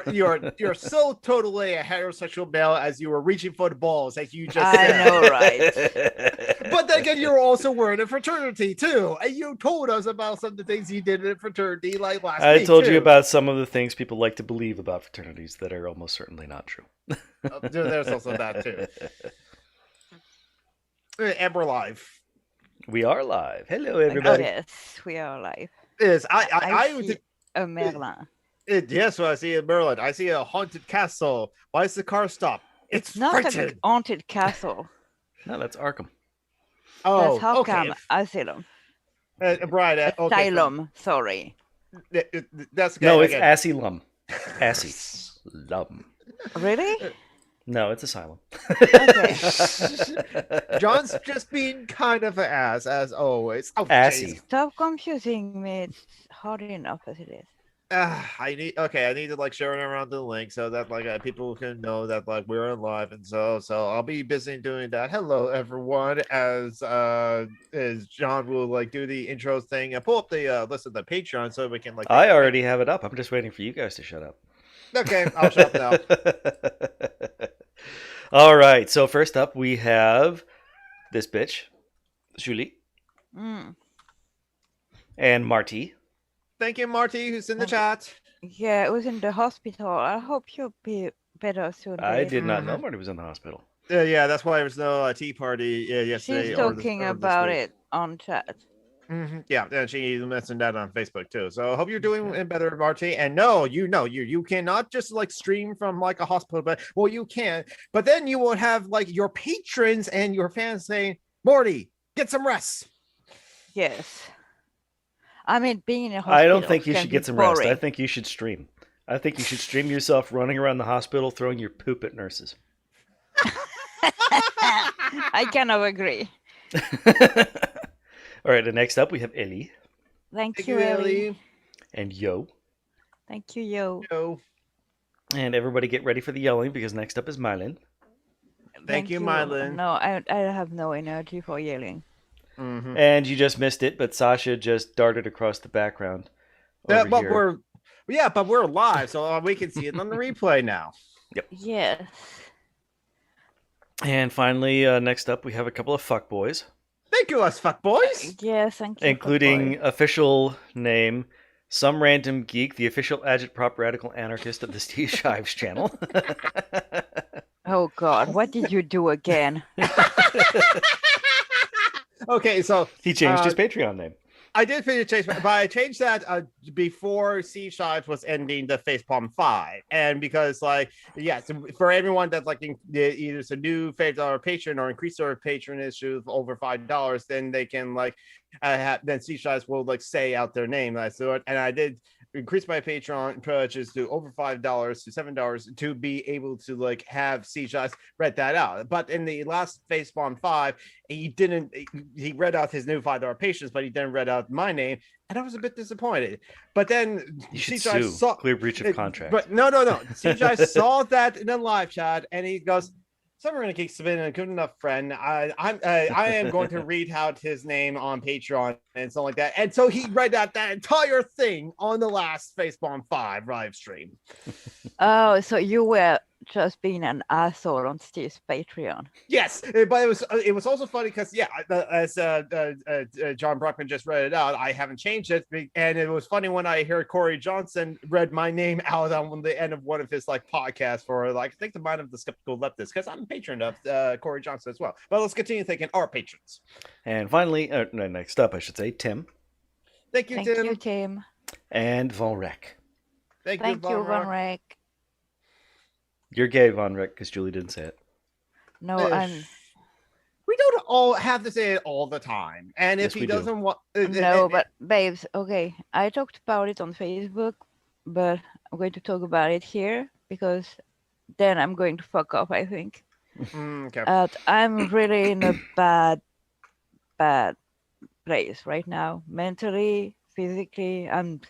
you're so totally a heterosexual male as you were reaching for the balls, as you just I said. know, right? But then again, you're also wearing a fraternity too, and you told us about some of the things you did in a fraternity like last I week told too. you about some of the things people like to believe about fraternities that are almost certainly not true. There's also that too. And we're live. We are live. Hello, everybody. Yes, we are live. Is I see a Merlin. Yes, well, I see a Merlin. I see a haunted castle. Why is the car stopped? It's not rented. a haunted castle. No, that's Arkham. Oh, That's okay. Arkham Asylum. Right. Asylum, sorry. That's okay. No, it's again. Asylum. Asylum. Really? No, it's Asylum. Okay. John's just being kind of an ass, as always. Oh, Assy. Stop confusing me. It's hard enough as it is. I need to like share it around the link so that like people can know that like we're on live, and so I'll be busy doing that. Hello everyone, as John will like do the intro thing and pull up the list of the Patreon so we can like. I already have it up. I'm just waiting for you guys to shut up. Okay, I'll shut up now. All right. So first up, we have this bitch, Julie, and Marty. Thank you, Marty, who's in the chat. Yeah, it was in the hospital. I hope you'll be better soon. I Dave. did not know Marty was in the hospital. Yeah, that's why there was no tea party yesterday. She's talking about it on chat. Yeah, and she mentioned that on Facebook too. So I hope you're doing better, Marty. And no, you cannot just like stream from like a hospital, but well, you can. But then you will have like your patrons and your fans saying, "Morty, get some rest." Yes. I mean, being in a hospital. I don't think you can should be get some boring. rest. I think you should stream. I think you should stream yourself running around the hospital throwing your poop at nurses. I cannot agree. All right, and next up we have Ellie. Thank you, Ellie. And Yo. Thank you, Yo. And everybody get ready for the yelling because next up is Mylin. Thank you, Mylin. No, I have no energy for yelling. Mm-hmm. And you just missed it, but Sasha just darted across the background. But we're live, so we can see it on the replay now. Yep. Yes. And finally, next up, we have a couple of fuckboys. Thank you, us fuckboys. Yes, thank you. Including official name, Some Random Geek, the official agitprop radical anarchist of the Steve Shives channel. Oh God, what did you do again? Okay, so he changed his Patreon name. I did change, but I changed that before Steve Shives was ending the Facepalm 5, and because like for everyone that's like either it's a new $5 patron or increase their patronage to over $5, then they can like then Steve Shives will like say out their name. And I did increase my Patreon purchase to over $5 to $7 to be able to like have Steve Shives read that out. But in the last Facepalm 5, he read out his new $5 patrons, but he didn't read out my name, and I was a bit disappointed. But then Steve Shives saw clear breach of contract. But no. Steve Shives saw that in the live chat, and he goes, "Summer Gonna Geek's been a good enough friend. I am going to read out his name on Patreon and something like that." And so he read out that entire thing on the last Facepalm 5 live stream. Oh, so you were just being an asshole on Steve's Patreon. Yes, but it was also funny because as John Brockman just read it out, I haven't changed it, and it was funny when I heard Corey Johnson read my name out on the end of one of his like podcasts for like I think the Mind of the Skeptical Leftist, because I'm a patron of Corey Johnson as well. But let's continue thanking our patrons. And finally, next up, I should say, Tim. Thank you, Tim. And Von Rek. Thank you, Von Rek. You're gay, Von Rek, because Julie didn't say it. No, we don't all have to say it all the time. And if he doesn't want... No, but babes, okay. I talked about it on Facebook, but I'm going to talk about it here, because then I'm going to fuck off, I think. Okay. I'm really in a bad place right now. Mentally, physically, I'm...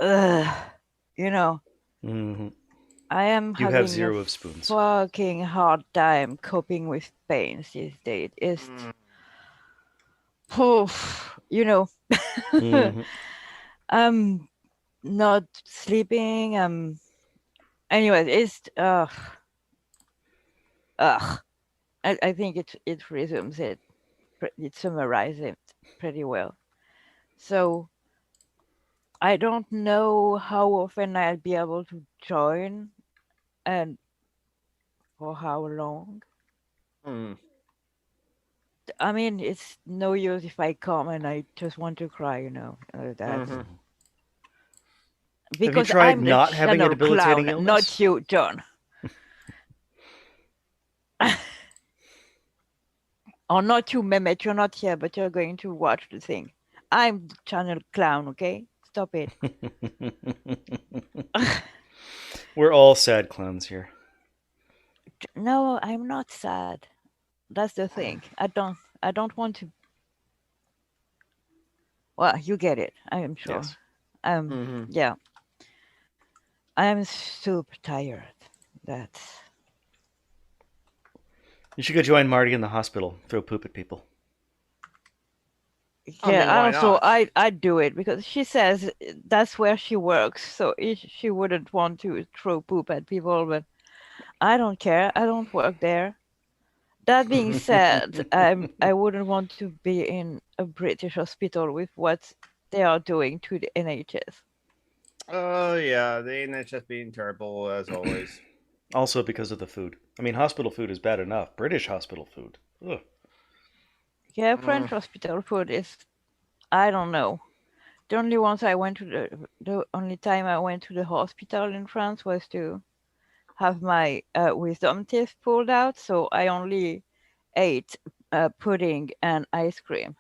Mm-hmm. I am you having have zero a of spoons. fucking hard time coping with pains these days. It's, Mm-hmm. I'm not sleeping. I'm Anyways, it's I think it resumes it. It summarizes it pretty well. So I don't know how often I'll be able to join and for how long. Hmm. I mean, it's no use if I come and I just want to cry, that's Mhm. because tried I'm the not having a channel debilitating clown, illness? not you, John. Or not you, Mehmet. You're not here, but you're going to watch the thing. I'm the channel clown, okay? Stop it. We're all sad clowns here. No, I'm not sad. That's the thing. I don't want to. Well, you get it. I am sure. Yes. Mhm. Yeah. I am super tired. That's. You should go join Marty in the hospital. Throw poop at people. I Yeah, mean, I why also not? I do it because she says that's where she works, so she wouldn't want to throw poop at people, but I don't care. I don't work there. That being said, I wouldn't want to be in a British hospital with what they are doing to the NHS. Oh yeah, the NHS being terrible as always. Also because of the food. I mean, hospital food is bad enough. British hospital food. Ugh. Yeah, Mm. French hospital food is, I don't know. The only ones I went to the only time I went to the hospital in France was to have my wisdom teeth pulled out, so I only ate pudding and ice cream,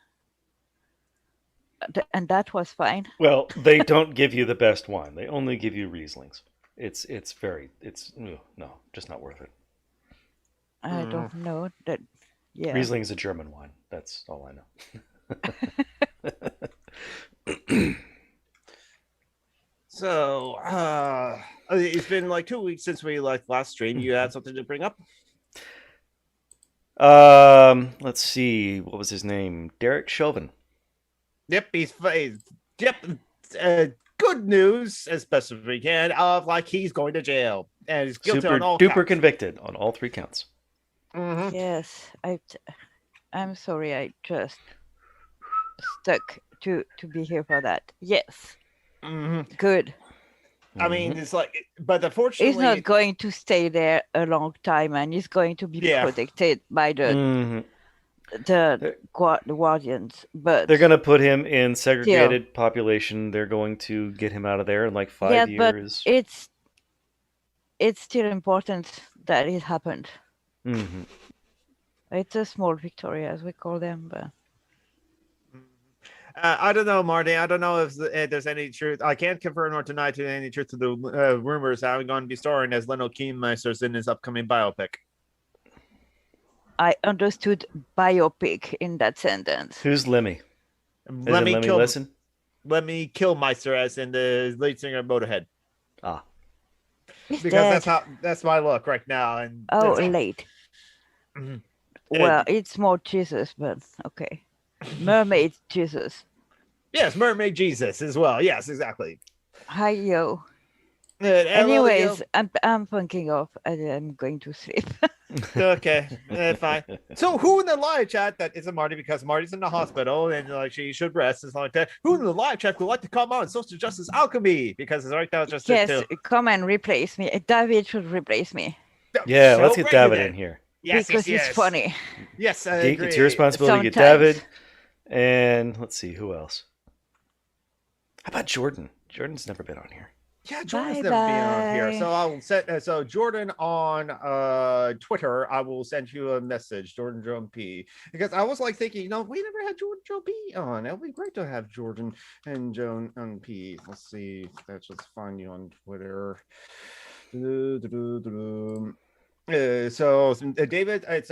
and that was fine. Well, they don't give you the best wine. They only give you Rieslings. It's no, just not worth it. I don't know that. Yeah. Riesling is a German wine. That's all I know. So, it's been like 2 weeks since we last stream. You had something to bring up? Let's see. What was his name? Derek Chauvin. Yep, yep. Good news, as best as we can, of he's going to jail and he's guilty Super on all duper counts. convicted on all 3 counts. Mhm. Yes, I'm sorry. I just stuck to be here for that. Yes. Mhm. Good. I mean, it's but unfortunately, He's not going to stay there a long time, and he's going to be protected by the guardians. But they're going to put him in segregated population. They're going to get him out of there in like 5 years. But it's still important that it happened. Mm-hmm. It's a small victory, as we call them, but. I don't know, Marty. I don't know if there's any truth. I can't confirm or deny to any truth to the rumors I'm going to be starring as Leno Keenmeisters in his upcoming biopic. I understood biopic in that sentence. Who's Lemmy? Lemmy Killmeister, as in the lead singer of Motorhead. Ah, he's because dead. that's my look right now. And late. Mm-hmm. Well, it's more Jesus, but okay. Mermaid Jesus. Yes, Mermaid Jesus as well. Yes, exactly. Hi yo. Anyways, I'm thinking of. I'm going to sleep. Okay, fine. So, who in the live chat that isn't Marty, because Marty's in the hospital and she should rest and stuff like that? Who in the live chat would like to come on Social Justice Alchemy? Because right now it's just yes, come and replace me. David should replace me. Yeah, let's get David in here. Yes, because he's funny. Yes, I Geek, agree. it's your responsibility to get David. And let's see, who else? How about Jordan? Jordan's never been on here. Yeah, Jordan's never been on here. So I will set so Jordan on Twitter. I will send you a message, Jordan Joan P. Because I was thinking, we never had Jordan Joan P on. It would be great to have Jordan and Joan on P. Let's see. Let's just find you on Twitter. So David, it's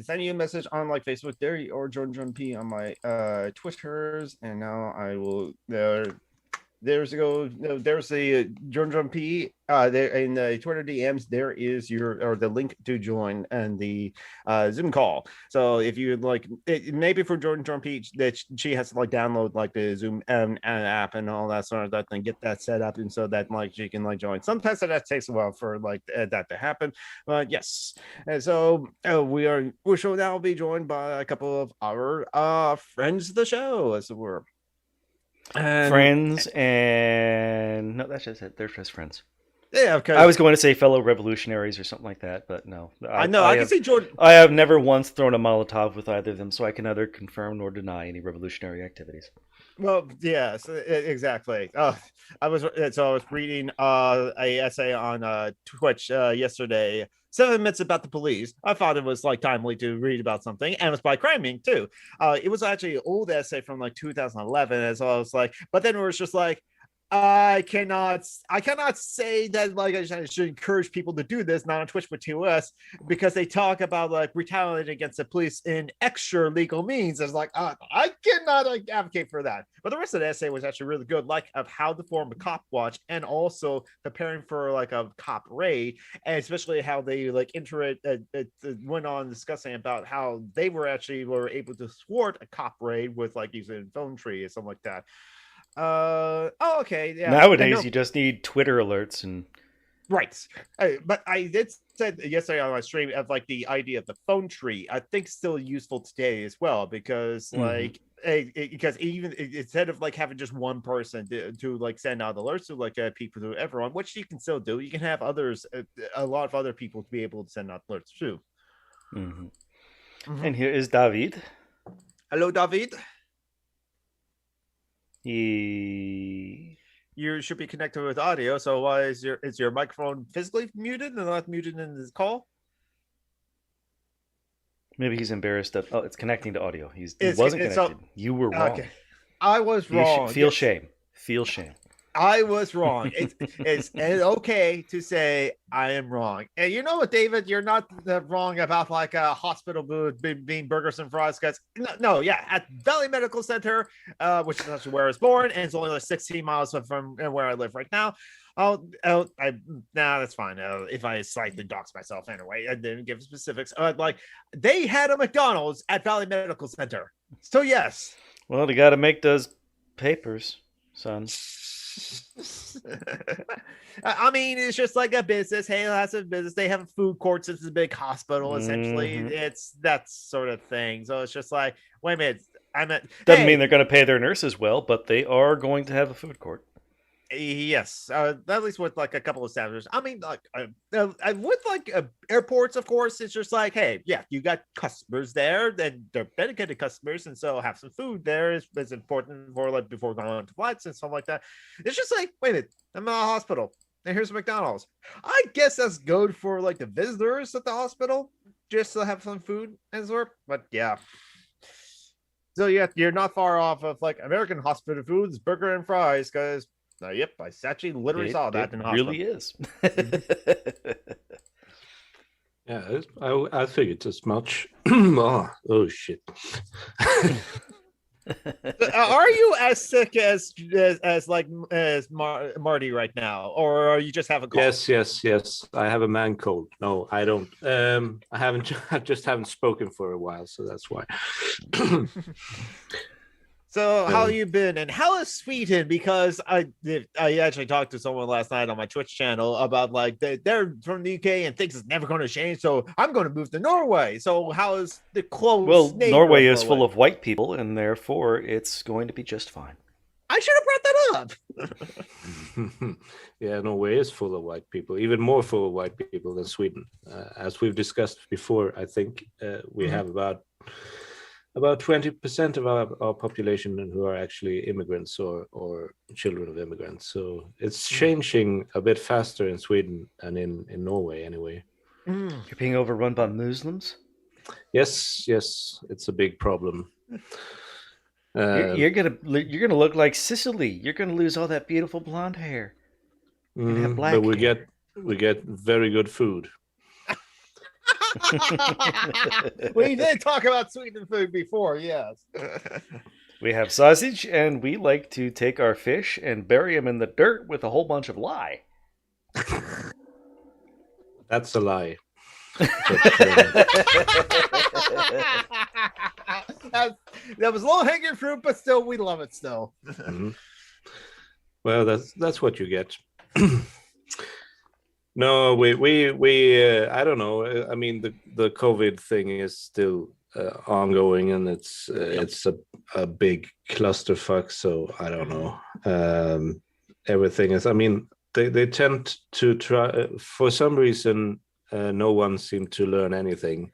sending you a message on Facebook there or Jordan Joan P on my Twitters, and now I will there's the Jordan P. There in the Twitter DMs. There is the link to join and the Zoom call. So if you like, maybe for Jordan P, that she has to like download like the Zoom app and all that sort of that, and get that set up, and so that like she can like join. Sometimes that takes a while for like that to happen. But yes, and so we shall now be joined by a couple of our friends of the show, as it were. Friends and no, that's just it. They're just friends. Yeah, because I was going to say fellow revolutionaries or something like that, but no. I know I can see Jordan. I have never once thrown a Molotov with either of them, so I can neither confirm nor deny any revolutionary activities. Well, yes, exactly. I was reading a essay on Twitch yesterday. 7 minutes about the police. I thought it was like timely to read about something, and it was by Criming too. It was actually an old essay from like 2011, as I was like, but then it was just like, I cannot say that like I should encourage people to do this, not on Twitch but TOS, because they talk about like retaliating against the police in extra legal means. It's like I cannot like advocate for that. But the rest of the essay was actually really good, like of how to form a cop watch and also preparing for like a cop raid, and especially how they like went on discussing about how they were able to thwart a cop raid with like using phone tree or something like that. Okay, yeah. Nowadays, you just need Twitter alerts and right. But I did said yesterday on my stream of like the idea of the phone tree. I think still useful today as well, because like because even instead of like having just one person to like send out alerts to like people to everyone, which you can still do, you can have others, a lot of other people to be able to send out alerts too. And here is David. Hello, David. You should be connected with audio. So why is your microphone physically muted and not muted in this call? Maybe he's embarrassed of. Oh, it's connecting to audio. He wasn't connected. So, you were wrong. Okay. I was wrong. Feel shame. Feel shame. I was wrong. It's okay to say I am wrong. And you know what, David? You're not wrong about like a hospital being burgers and fries. Because yeah, at Valley Medical Center, which is actually where I was born, and it's only like 16 miles from where I live right now. That's fine. If I slightly dox myself anyway, I didn't give specifics. Like they had a McDonald's at Valley Medical Center. So yes. Well, they got to make those papers, son. I mean, it's just like a business. Hey, that's a business. They have food courts. It's a big hospital. Essentially, it's that sort of thing. So it's just like, wait a minute. Doesn't mean they're going to pay their nurses well, but they are going to have a food court. Yes, at least with like a couple of establishments. I mean, like with like airports, of course, it's just like, hey, yeah, you got customers there, and they're dedicated customers, and so have some food there is important for like before going on to flights and stuff like that. It's just like, wait a minute, I'm in a hospital, and here's McDonald's. I guess that's good for like the visitors at the hospital, just to have some food and so. But yeah. So yeah, you're not far off of like American hospital foods, burger and fries, because. Yep, I actually literally saw that in the hospital. Really is. Yeah, I figured as much. Oh shit. Are you as sick as Marty right now, or are you just have a cold? Yes. I have a man cold. No, I don't. I just haven't spoken for a while, so that's why. So how you been, and how is Sweden? Because I actually talked to someone last night on my Twitch channel about like they're from the UK and things is never going to change. So I'm going to move to Norway. So how is the close? Well, Norway is full of white people, and therefore it's going to be just fine. I should have brought that up. Yeah, Norway is full of white people, even more full of white people than Sweden. As we've discussed before, I think we have about 20% of our population who are actually immigrants or children of immigrants. So it's changing a bit faster in Sweden and in Norway anyway. You're being overrun by Muslims? Yes, it's a big problem. You're gonna look like Sicily. You're gonna lose all that beautiful blonde hair. Have black but we get very good food. We did talk about Sweden food before, yes. We have sausage, and we like to take our fish and bury them in the dirt with a whole bunch of lye. That's a lie. that was low hanging fruit, but still, we love it still. Mhm. Well, that's what you get. No, we I don't know. I mean, the COVID thing is still ongoing, and it's a big clusterfuck. So I don't know. Everything is. I mean, they tend to try for some reason. No one seemed to learn anything.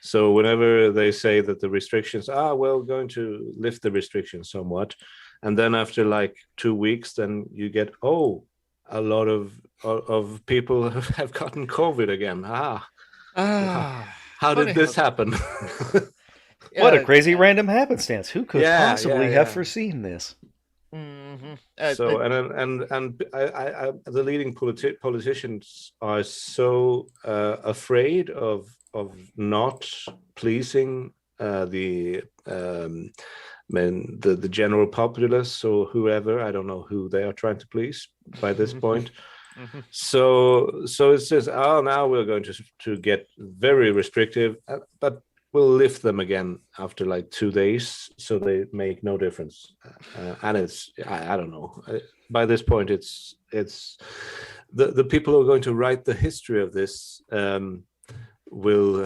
So whenever they say that the restrictions going to lift the restrictions somewhat, and then after like 2 weeks, then you get a lot of people have gotten COVID again. How did this happen? What a crazy random happenstance! Who could Yeah, possibly yeah, have yeah. foreseen this? Mhm. So and I the leading politicians are so afraid of not pleasing the general populace or whoever. I don't know who they are trying to please by this point. So it says, now we're going to get very restrictive, but we'll lift them again after like 2 days, so they make no difference. And it's I don't know. By this point, it's the people who are going to write the history of this will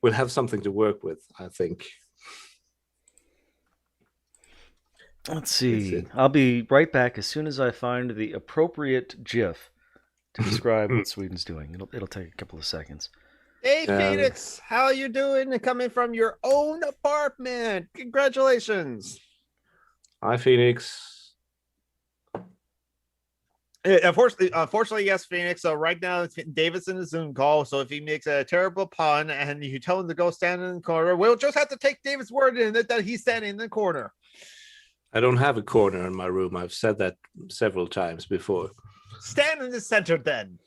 will have something to work with, I think. Let's see. I'll be right back as soon as I find the appropriate GIF to describe what Sweden's doing. It'll take a couple of seconds. Hey, Phoenix, how are you doing? Coming from your own apartment. Congratulations. Hi, Phoenix. Unfortunately, yes, Phoenix. So right now, David's in the Zoom call. So if he makes a terrible pun and you tell him to go stand in the corner, we'll just have to take David's word in it that he's standing in the corner. I don't have a corner in my room. I've said that several times before. Stand in the center, then.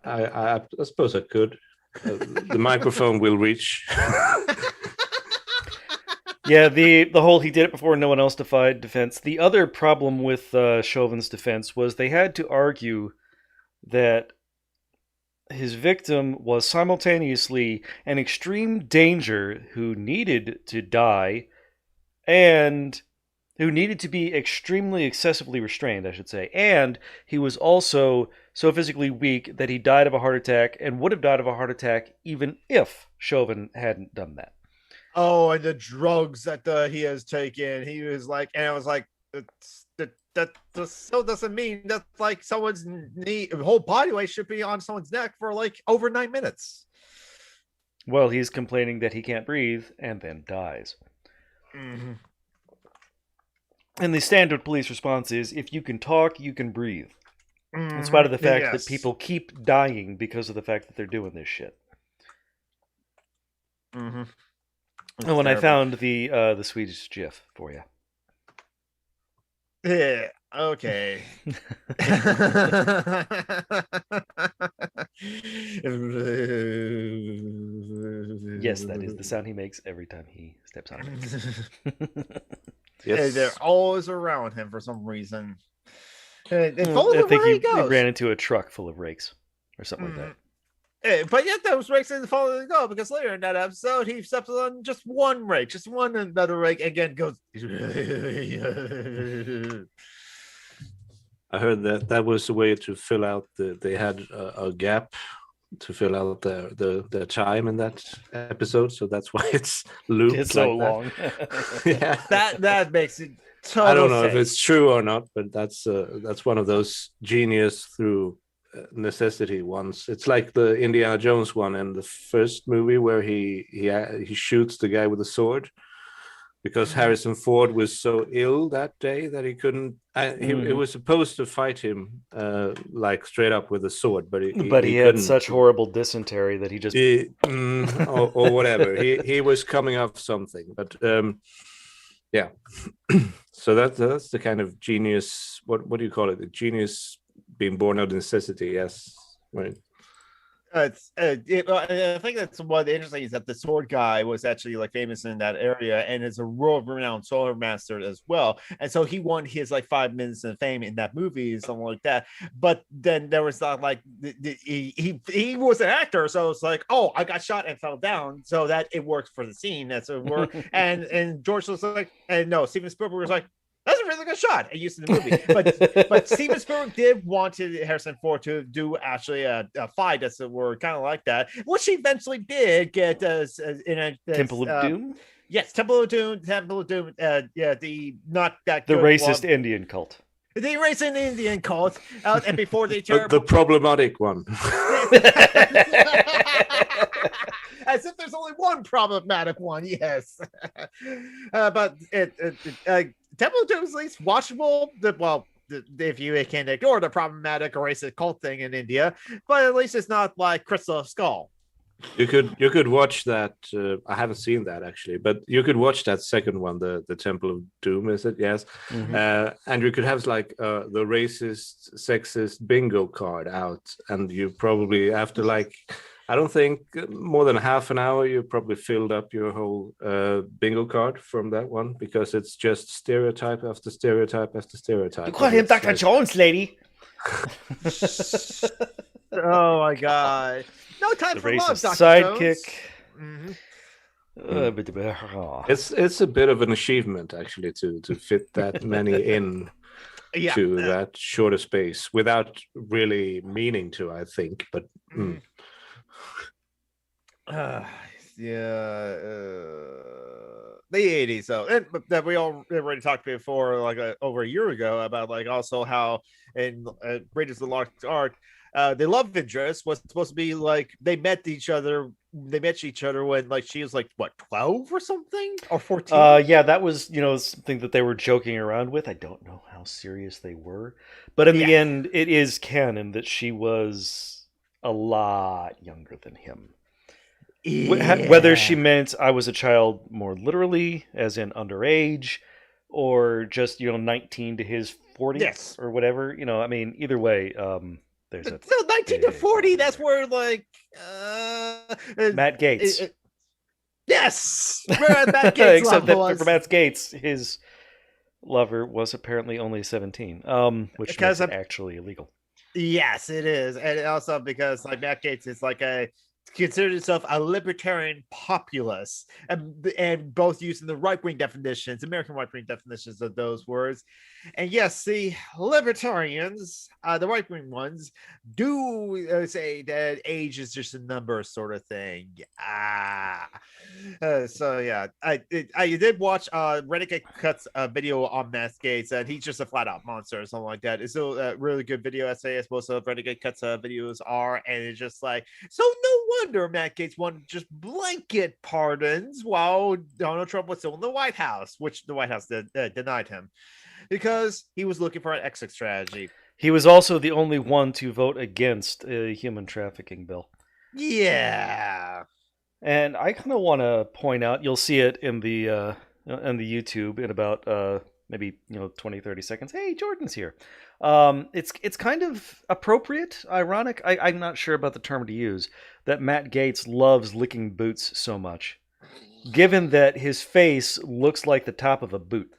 I suppose I could. The microphone will reach. Yeah, the whole he did it before no one else defied defense. The other problem with Chauvin's defense was they had to argue that his victim was simultaneously an extreme danger who needed to die and who needed to be extremely excessively restrained, I should say. And he was also so physically weak that he died of a heart attack and would have died of a heart attack even if Chauvin hadn't done that. Oh, and the drugs that he has taken. He was like, and I was like, that still doesn't mean that like someone's whole body weight should be on someone's neck for like over 9 minutes. Well, he's complaining that he can't breathe and then dies. Mm-hmm. And the standard police response is, if you can talk, you can breathe. In spite of the fact that people keep dying because of the fact that they're doing this shit. Mm-hmm. And when terrible. I found the Swedish GIF for you. Yeah. Okay. Yes, that is the sound he makes every time he steps on it. Yes. They're always around him for some reason. I think he ran into a truck full of rakes or something like that. But yet those rakes didn't follow the go, because later in that episode he steps on just one rake, another rake, again goes. I heard that was a way to fill out they had a gap to fill out their time in that episode, so that's why it's looped. It's so like long. Yeah, that makes it. I don't know if it's true or not, but that's one of those genius through necessity ones. It's like the Indiana Jones one in the first movie where he shoots the guy with a sword because Harrison Ford was so ill that day that he couldn't. He was supposed to fight him like straight up with a sword, but he had such horrible dysentery that he just or whatever. He was coming off something, but yeah. So that's the kind of genius. What do you call it? The genius being born out of necessity. Yes, right. I think that's what interesting is that the sword guy was actually like famous in that area and is a world-renowned sword master as well. And so he won his like 5 minutes of fame in that movie, or something like that. But then there was not like he was an actor, so it's like, oh, I got shot and fell down, so that it works for the scene. That's a work. and George was like, and no, Steven Spielberg was like, that's a really good shot. I used in the movie, but Steven Spielberg did want Harrison Ford to do actually a fight that's were kind of like that, which he eventually did get in a Temple of Doom. Yes, Temple of Doom. Yeah, the not that the good racist one. Indian cult. The racist Indian cult, and before they the problematic one. As if there's only one problematic one, yes. But Temple of Doom is at least watchable. If you can ignore the problematic or racist cult thing in India, but at least it's not like Crystal Skull. You could watch that. I haven't seen that actually, but you could watch that second one, the Temple of Doom, is it? Yes. Mm-hmm. And you could have like the racist, sexist bingo card out, and you probably after like, I don't think more than half an hour, you probably filled up your whole bingo card from that one, because it's just stereotype after stereotype after stereotype. You call him Dr. Jones, lady. Oh my god. No time the for racist love, Dr. sidekick. It's a bit of an achievement actually to fit that many in to that shorter space without really meaning to, I think. But the 80s, so that we already talked before, like over a year ago, about like also how in Raiders of the Lost Ark, the love interest was supposed to be like they met each other when like she was like what, 12 or something, or 14. Yeah, that was something that they were joking around with. I don't know how serious they were, but in the end it is canon that she was a lot younger than him. Whether she meant I was a child more literally, as in underage, or just 19 to his 40, or whatever. I mean, either way, there's a 19 to 40. That's where like Matt Gates. Yes, Matt Gates. Except that for Matt Gates, his lover was apparently only 17, which makes it actually illegal. Yes, it is, and also because like Matt Gates is like considered himself a libertarian populist, and both using the right-wing definitions, American right-wing definitions of those words. And yes, the libertarians, the right-wing ones, do say that age is just a number, sort of thing. So yeah, I did watch Renegade Cuts a video on Matt Gates, and he's just a flat-out monster or something like that. It's still a really good video essay, as most of Renegade Cuts videos are, and it's just like, so no wonder Matt Gates wanted just blanket pardons while Donald Trump was still in the White House, which the White House denied him, because he was looking for an exit strategy. He was also the only one to vote against a human trafficking bill. Yeah. And I kind of want to point out, you'll see it in the YouTube in about maybe 20, 30 seconds. Hey, Jordan's here. It's kind of appropriate, ironic. I'm not sure about the term to use, that Matt Gates loves licking boots so much, given that his face looks like the top of a boot.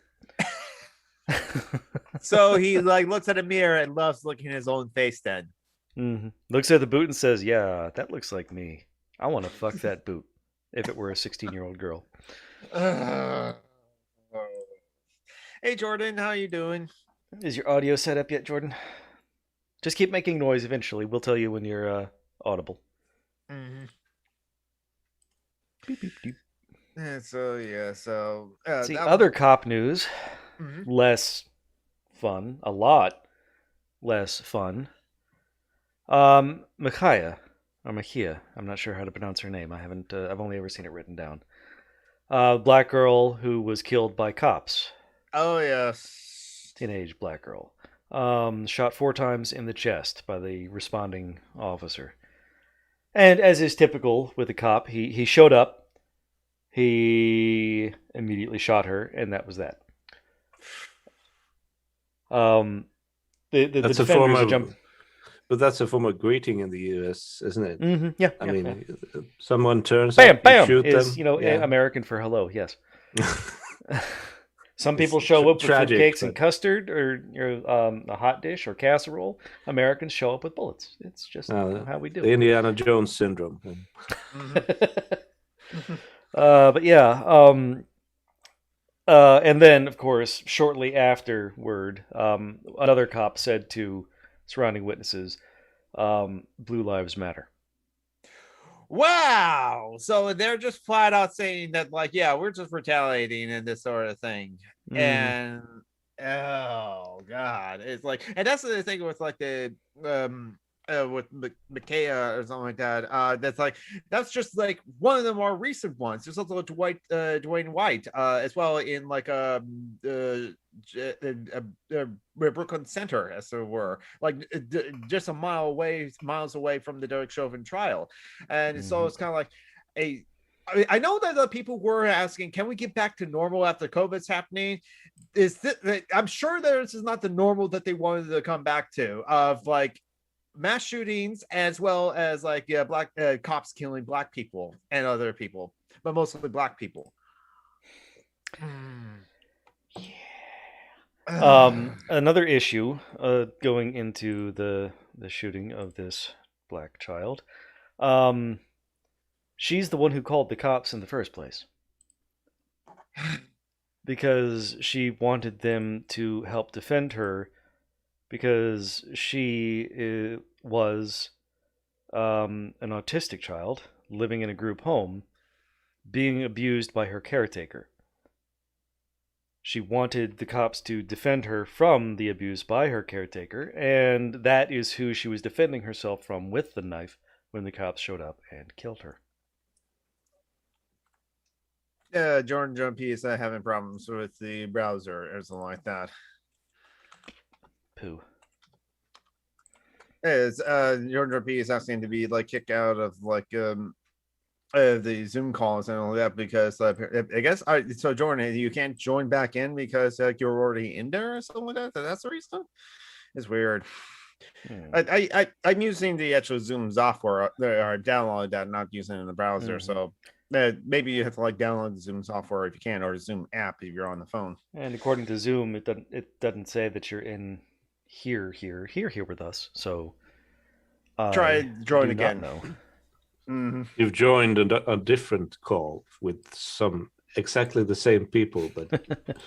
So he like looks at a mirror and loves licking his own face then. Mm-hmm. Looks at the boot and says, yeah, that looks like me. I want to fuck that boot if it were a 16-year-old girl. Hey, Jordan, how you doing? Is your audio set up yet, Jordan? Just keep making noise. Eventually, we'll tell you when you're audible. Mm-hmm. Beep, beep, beep. See, other cop news. Mm-hmm. Less fun. A lot less fun. Machia, I'm not sure how to pronounce her name. I've only ever seen it written down. Black girl who was killed by cops. Oh, yes. Teenage black girl. Shot 4 times in the chest by the responding officer. And as is typical with a cop, he showed up, he immediately shot her, and that was that. The That's a form of but that's a form of greeting in the US, isn't it? Mm-hmm. Yeah. I yeah, mean, yeah. someone turns Bam, up, bam you shoot is them. American for hello. Yes. Some It's people show up with tragic, fruitcakes and but- custard, or a hot dish or casserole. Americans show up with bullets. It's just how we do. The Indiana Jones syndrome. But yeah. And then, of course, shortly afterward, another cop said to surrounding witnesses, "Blue lives matter." Wow. So they're just flat out saying that, like, yeah, we're just retaliating and this sort of thing. And oh god, it's like, and that's the thing with like the with Micaiah or something like that. That's like, that's just like one of the more recent ones. There's also Dwayne White as well, in like Brooklyn Center, as it were, like just miles away from the Derek Chauvin trial. And so it's kind of like I know that the people were asking, can we get back to normal after COVID's happening? I'm sure this is not the normal that they wanted to come back to, of like mass shootings, as well as like black cops killing black people and other people, but mostly black people. Another issue going into the shooting of this black child. She's the one who called the cops in the first place, because she wanted them to help defend her, because she was an autistic child living in a group home, being abused by her caretaker. She wanted the cops to defend her from the abuse by her caretaker, and that is who she was defending herself from with the knife when the cops showed up and killed her. Jordan P is having problems with the browser or something like that. Pooh. Is Jordan P is asking to be like kicked out of like the Zoom calls and all that, because I guess so Jordan, you can't join back in because like you're already in there or something like that. That's the reason. It's weird. I'm using the actual Zoom software or download that, not using it in the browser. So maybe you have to like download the Zoom software if you can, or the Zoom app if you're on the phone. And according to Zoom, it doesn't say that you're in here with us. So try join again. No. You've joined a different call with exactly the same people, but the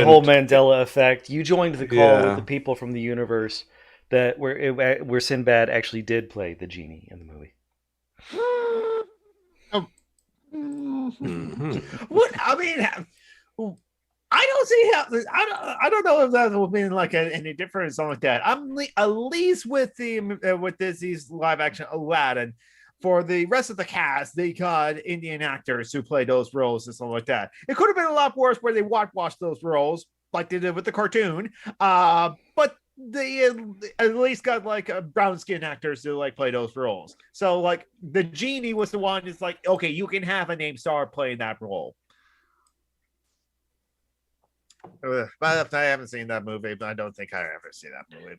whole Mandela effect. You joined the call with the people from the universe where Sinbad actually did play the genie in the movie. What I mean, I don't see how. I don't know if that will mean like any difference or something like that. I'm at least with these live action Aladdin. For the rest of the cast, they got Indian actors who play those roles and something like that. It could have been a lot worse where they whitewashed those roles like they did with the cartoon. But they at least got like brown skin actors to like play those roles. So like the genie was the one that's like, okay, you can have a named star playing that role. But I haven't seen that movie, but I don't think I ever see that movie.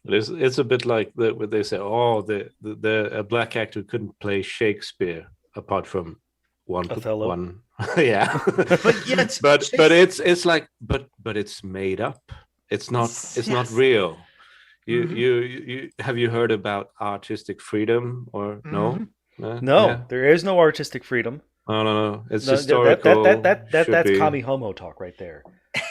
It's a bit like what they say. Oh, a black actor couldn't play Shakespeare apart from Othello. one. Yeah, but it's like it's made up. It's not real. You have you heard about artistic freedom or no? No, there is no artistic freedom. No. It's historical. That's commie homo talk right there.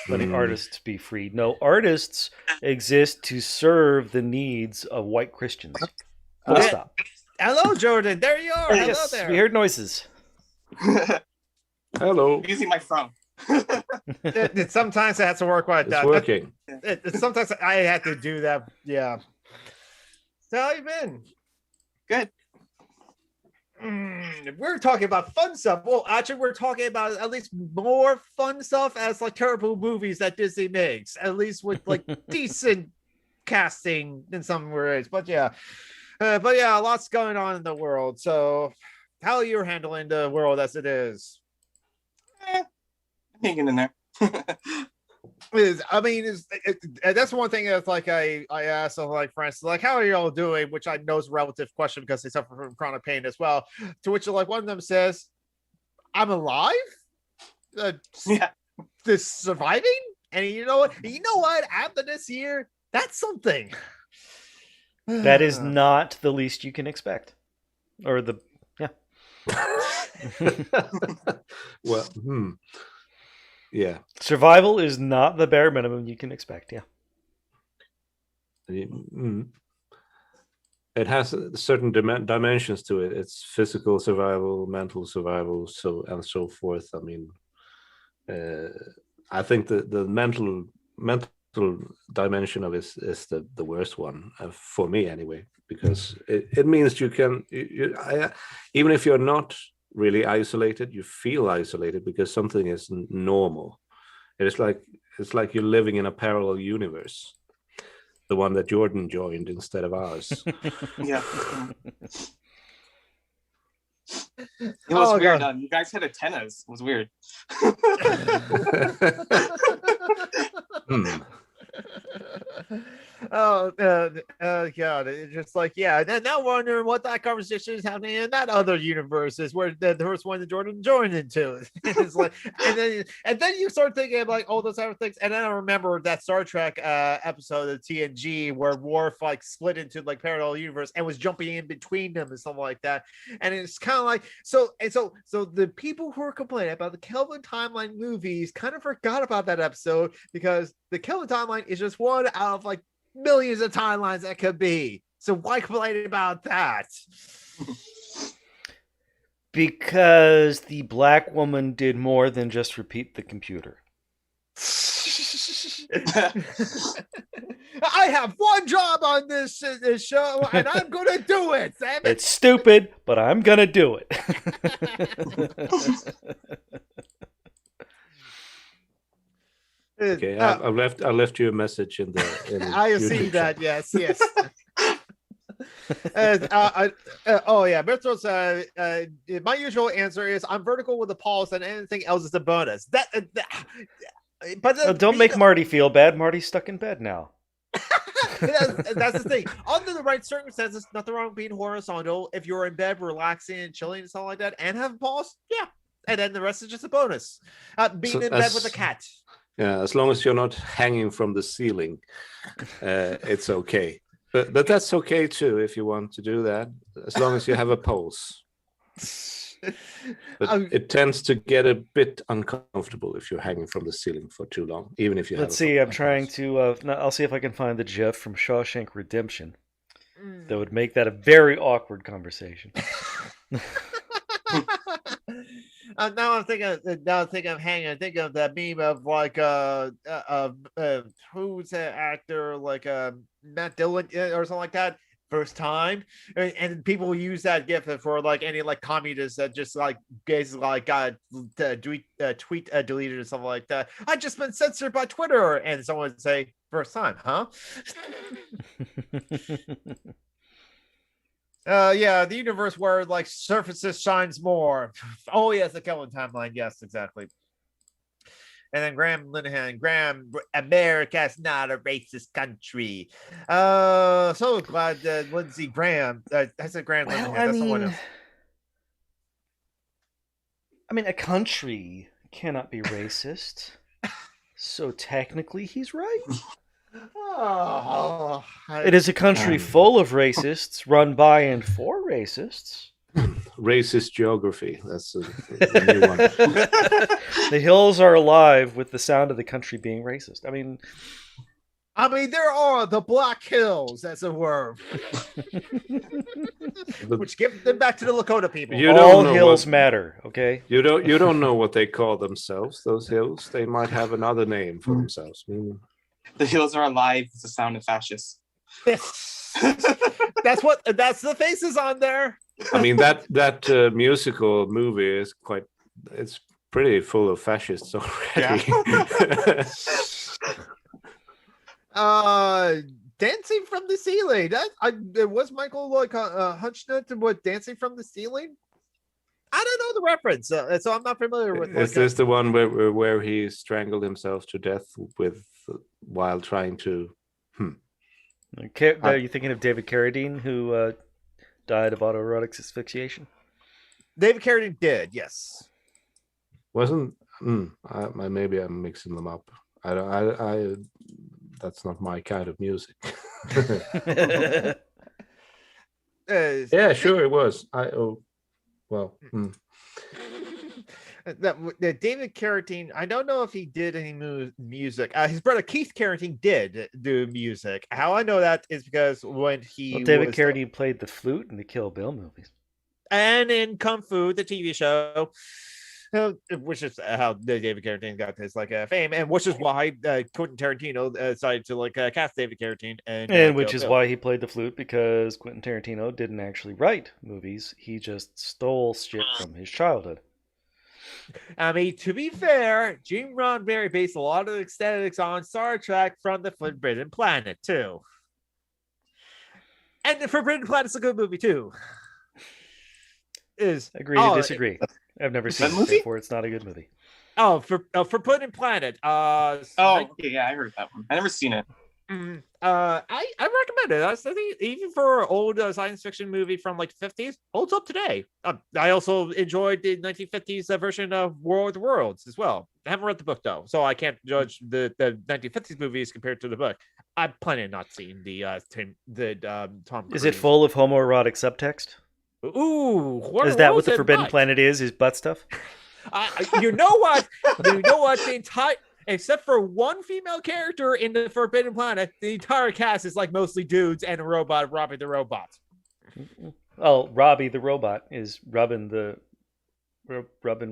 Letting artists be freed. No, artists exist to serve the needs of white Christians. Full stop. Hello, Jordan. There you are. Hello there. We heard noises. Hello. I'm using my phone. Sometimes it has to work like that. It's working. Sometimes I had to do that. Yeah. So how you been? Good. We're talking about fun stuff. Well, actually, we're talking about at least more fun stuff as like terrible movies that Disney makes, at least with like decent casting in some ways. But yeah, lots going on in the world. So, how are you handling the world as it is? Hanging in there. I mean, that's one thing that's like I asked of like friends, like, how are y'all doing? Which I know is a relative question because they suffer from chronic pain as well. To which like one of them says, I'm alive? Yeah. This surviving? And you know what? After this year, that's something. That is not the least you can expect. Or the Well, yeah. survival is not the bare minimum you can expect. Yeah. It has certain dimensions to it. It's physical survival, mental survival, and so forth. I mean, I think the mental dimension of it is the worst one for me anyway, because it means you can even if you're not really isolated, you feel isolated because something is normal. It's like you're living in a parallel universe, the one that Jordan joined instead of ours. Yeah. It was weird. You guys had antennas. It was weird. God, it's just like, yeah. And now wondering what that conversation is happening in that other universe is where the first one that Jordan joined into. It's like, and then you start thinking of like all those other things. And then I remember that Star Trek episode of TNG where Worf like split into like parallel universe and was jumping in between them and something like that. And it's kind of like so the people who are complaining about the Kelvin timeline movies kind of forgot about that episode because the Kelvin timeline is just one out of like millions of timelines that could be. So why complain about that? Because the black woman did more than just repeat the computer. I have one job on this show, and I'm gonna do it. Damn it. It's stupid, but I'm gonna do it. Okay, I left you a message in the. I see that. Yes. Oh yeah, Bertels. My usual answer is I'm vertical with a pulse, and anything else is a bonus. But don't make Marty feel bad. Marty's stuck in bed now. That's the thing. Under the right circumstances, nothing wrong with being horizontal. If you're in bed, relaxing and chilling and stuff like that, and have a pulse, yeah. And then the rest is just a bonus. Being in bed with a cat. Yeah, as long as you're not hanging from the ceiling, it's okay. But that's okay too if you want to do that, as long as you have a pulse. But it tends to get a bit uncomfortable if you're hanging from the ceiling for too long, even if you. Let's see. I'm trying to. I'll see if I can find the GIF from Shawshank Redemption. That would make that a very awkward conversation. Now I'm thinking of hanging. I think of that meme of like who's that actor like Matt Dillon or something like that. First time, and people use that gif for like any like communists that just like basically like got tweet deleted or something like that. I just been censored by Twitter, and someone would say first time, huh? Yeah, the universe where like surfaces shines more. Oh yes, the Kelvin timeline. Yes, exactly. And then Graham Linehan, America's not a racist country. So glad that Lindsey Graham. I said Graham Linehan. That's someone else. I mean, a country cannot be racist. So technically, he's right. It is a country full of racists, run by and for racists. Racist geography. That's a new one. The hills are alive with the sound of the country being racist. I mean, there are the Black Hills, as it were, which give them back to the Lakota people. All hills matter. Okay. You don't know what they call themselves. Those hills. They might have another name for themselves. The hills are alive. It's the sound of fascists. That's the faces on there. I mean that musical movie is it's pretty full of fascists already. Yeah. Dancing from the ceiling. Was Michael like Hunchnut with Dancing from the Ceiling? I don't know the reference, so I'm not familiar with. Is this the one where he strangled himself to death while trying to? Are you thinking of David Carradine, who died of autoerotic asphyxiation? David Carradine did, yes. Wasn't? Maybe I'm mixing them up. I that's not my kind of music. Yeah, sure it was. David Carradine, I don't know if he did any music. His brother Keith Carradine did do music. How I know that is because when David Carradine played the flute in the Kill Bill movies. And in Kung Fu, the TV show, which is how David Carradine got his fame, and which is why Quentin Tarantino decided to cast David Carradine, and which is why he played the flute, because Quentin Tarantino didn't actually write movies; he just stole shit from his childhood. I mean, to be fair, Gene Roddenberry based a lot of aesthetics on Star Trek from the Forbidden Planet too, and the Forbidden Planet's a good movie too. Agree to disagree. I've never seen it before. It's not a good movie. Forbidden Planet. Okay, yeah, I heard that one. I never seen it. I recommend it. I think even for an old science fiction movie from the 50s, holds up today. I also enjoyed the 1950s version of War of the Worlds as well. I haven't read the book though, so I can't judge the 1950s movies compared to the book. I'm planning on not seeing the Tom Cruise. Is it full of homoerotic subtext? Ooh, is that what the Forbidden Planet is? Is butt stuff? You know what? The entire, except for one female character in the Forbidden Planet, the entire cast is mostly dudes and a robot, Robbie the robot. Oh, Robbie the robot is rubbing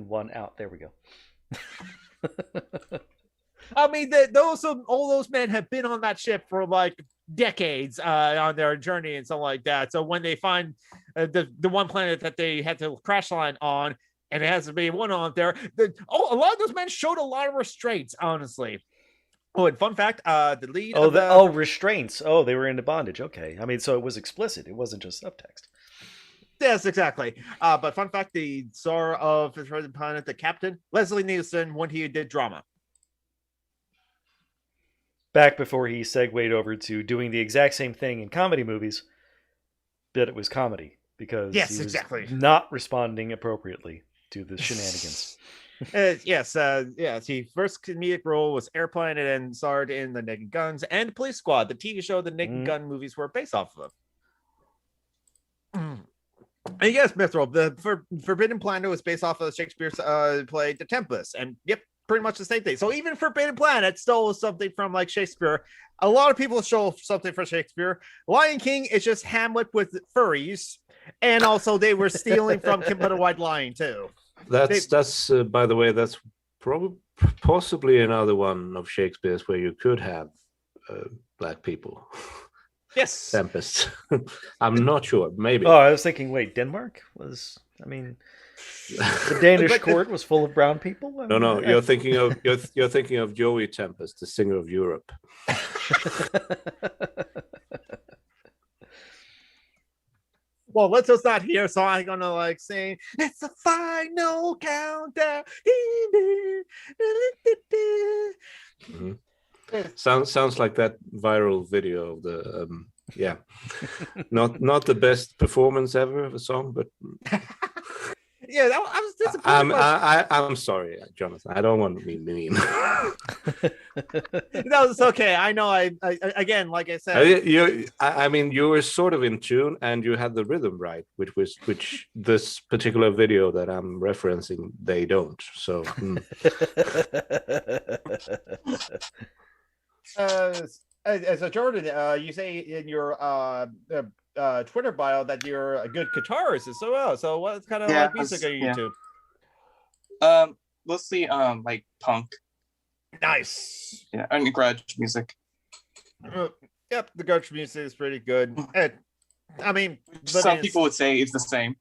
one out. There we go. I mean, all those men have been on that ship for decades on their journey and something like that. So when they find the one planet that they had to crash land on, and it has to be one on there, a lot of those men showed a lot of restraints, honestly. Oh, and fun fact, the lead. Restraints. Oh, they were into bondage. Okay, I mean, so it was explicit. It wasn't just subtext. Yes, exactly. But fun fact, the star of the Forbidden Planet, the captain, Leslie Nielsen, when he did drama. Back before he segued over to doing the exact same thing in comedy movies, but it was comedy because he was not responding appropriately to the shenanigans. Yes. His first comedic role was Airplane, and then starred in The Naked Guns and Police Squad, the TV show the Naked Gun movies were based off of. And yes, Mithril, the Forbidden Planet was based off of Shakespeare's play The Tempest, and yep, pretty much the same thing. So even Forbidden Planet stole something from Shakespeare. A lot of people stole something from Shakespeare. Lion King is just Hamlet with furries, and also they were stealing from Kim But a White Lion too. That's by the way, that's possibly another one of Shakespeare's where you could have black people. Yes, Tempest. I'm not sure. Maybe. Oh, I was thinking. Wait, Denmark was. I mean. The Danish court was full of brown people. No. You're thinking of Joey Tempest, the singer of Europe. Well, let's just not hear. So I'm gonna sing. It's the final countdown. Mm-hmm. Sounds like that viral video of the not the best performance ever of a song, but. Yeah, I was disappointed. I'm sorry, Jonathan. I don't want to be mean. No, it's okay. I know. I again, like I said, you were sort of in tune, and you had the rhythm right, which this particular video that I'm referencing, they don't. So. So Jordan, you say in your Twitter bio that you're a good guitarist as well. So what kind of music are you into? Mostly punk. Nice. Yeah, and garage music. Yep, the garage music is pretty good. I mean, some people would say it's the same.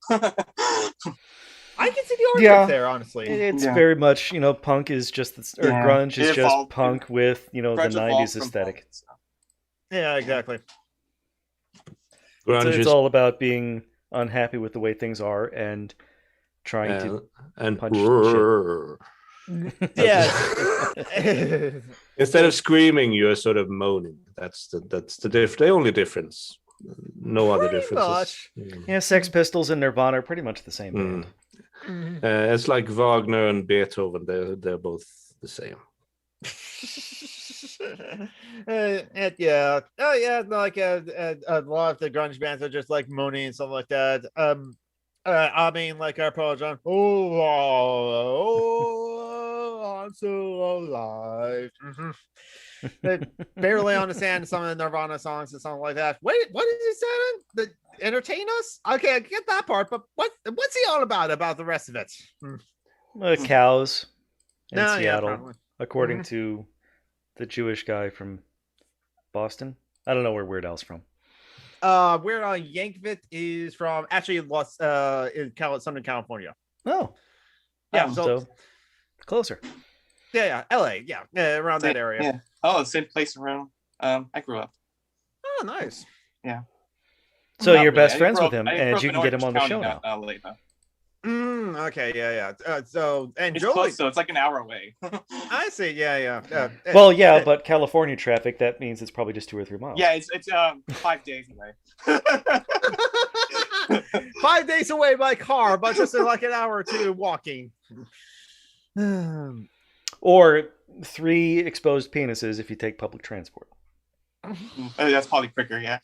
I can see the argument there, honestly. It's very much, punk is just, grunge is just punk with, the 90s aesthetic. Yeah, exactly. It's all about being unhappy with the way things are and trying to and punch shit. Yes. Instead of screaming, you're sort of moaning. That's the only difference. No other Pretty differences. Yeah, Sex Pistols and Nirvana are pretty much the same band. It's like Wagner and Beethoven. They're both the same. Yeah. Oh yeah, like a lot of the grunge bands are just like moaning and stuff like that. I mean, like our Pearl Jam. Oh, I'm so alive. They barely understand some of the Nirvana songs and something like that. Wait, what did he say? Entertain us? Okay, I get that part, but what's he all about the rest of it? Cows in No, yeah, Seattle, probably. according to the Jewish guy from Boston. I don't know where Weird Al's from. Weird Al Yankovic is from actually in Southern California. Oh, Yeah, so closer. Yeah, LA, around that area. Yeah. Oh, the same place around I grew up. Oh, nice. Yeah. So Not you're really. best I friends grew with him, up- I grew and up you in can get him Orange on the County, show now. not LA, though. Okay, yeah. So and It's Joey, close, so it's like an hour away. I see. Yeah. Well, yeah, but California traffic, that means it's probably just 2 or 3 miles. Yeah, it's 5 days away. 5 days away by car, but just in like an hour or two walking. Or 3 exposed penises if you take public transport. That's probably quicker, yeah.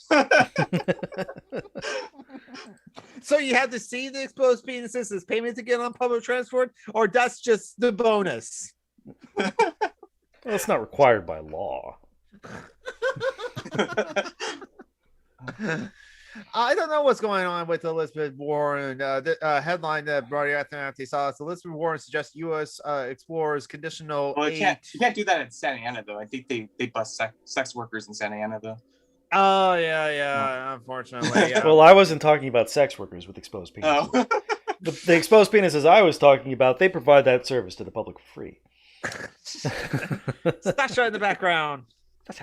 So you have to see the exposed penises as payment to get on public transport, or that's just the bonus? Well, it's not required by law. I don't know what's going on with Elizabeth Warren. The headline that Brody Anthony saw is Elizabeth Warren suggests U.S. explores conditional Well, aid. you can't do that in Santa Ana, though. I think they bust sex workers in Santa Ana, though. Oh, yeah. Unfortunately, yeah. Well, I wasn't talking about sex workers with exposed penises. Oh. The exposed penises I was talking about, they provide that service to the public for free. Stasha in the background. It's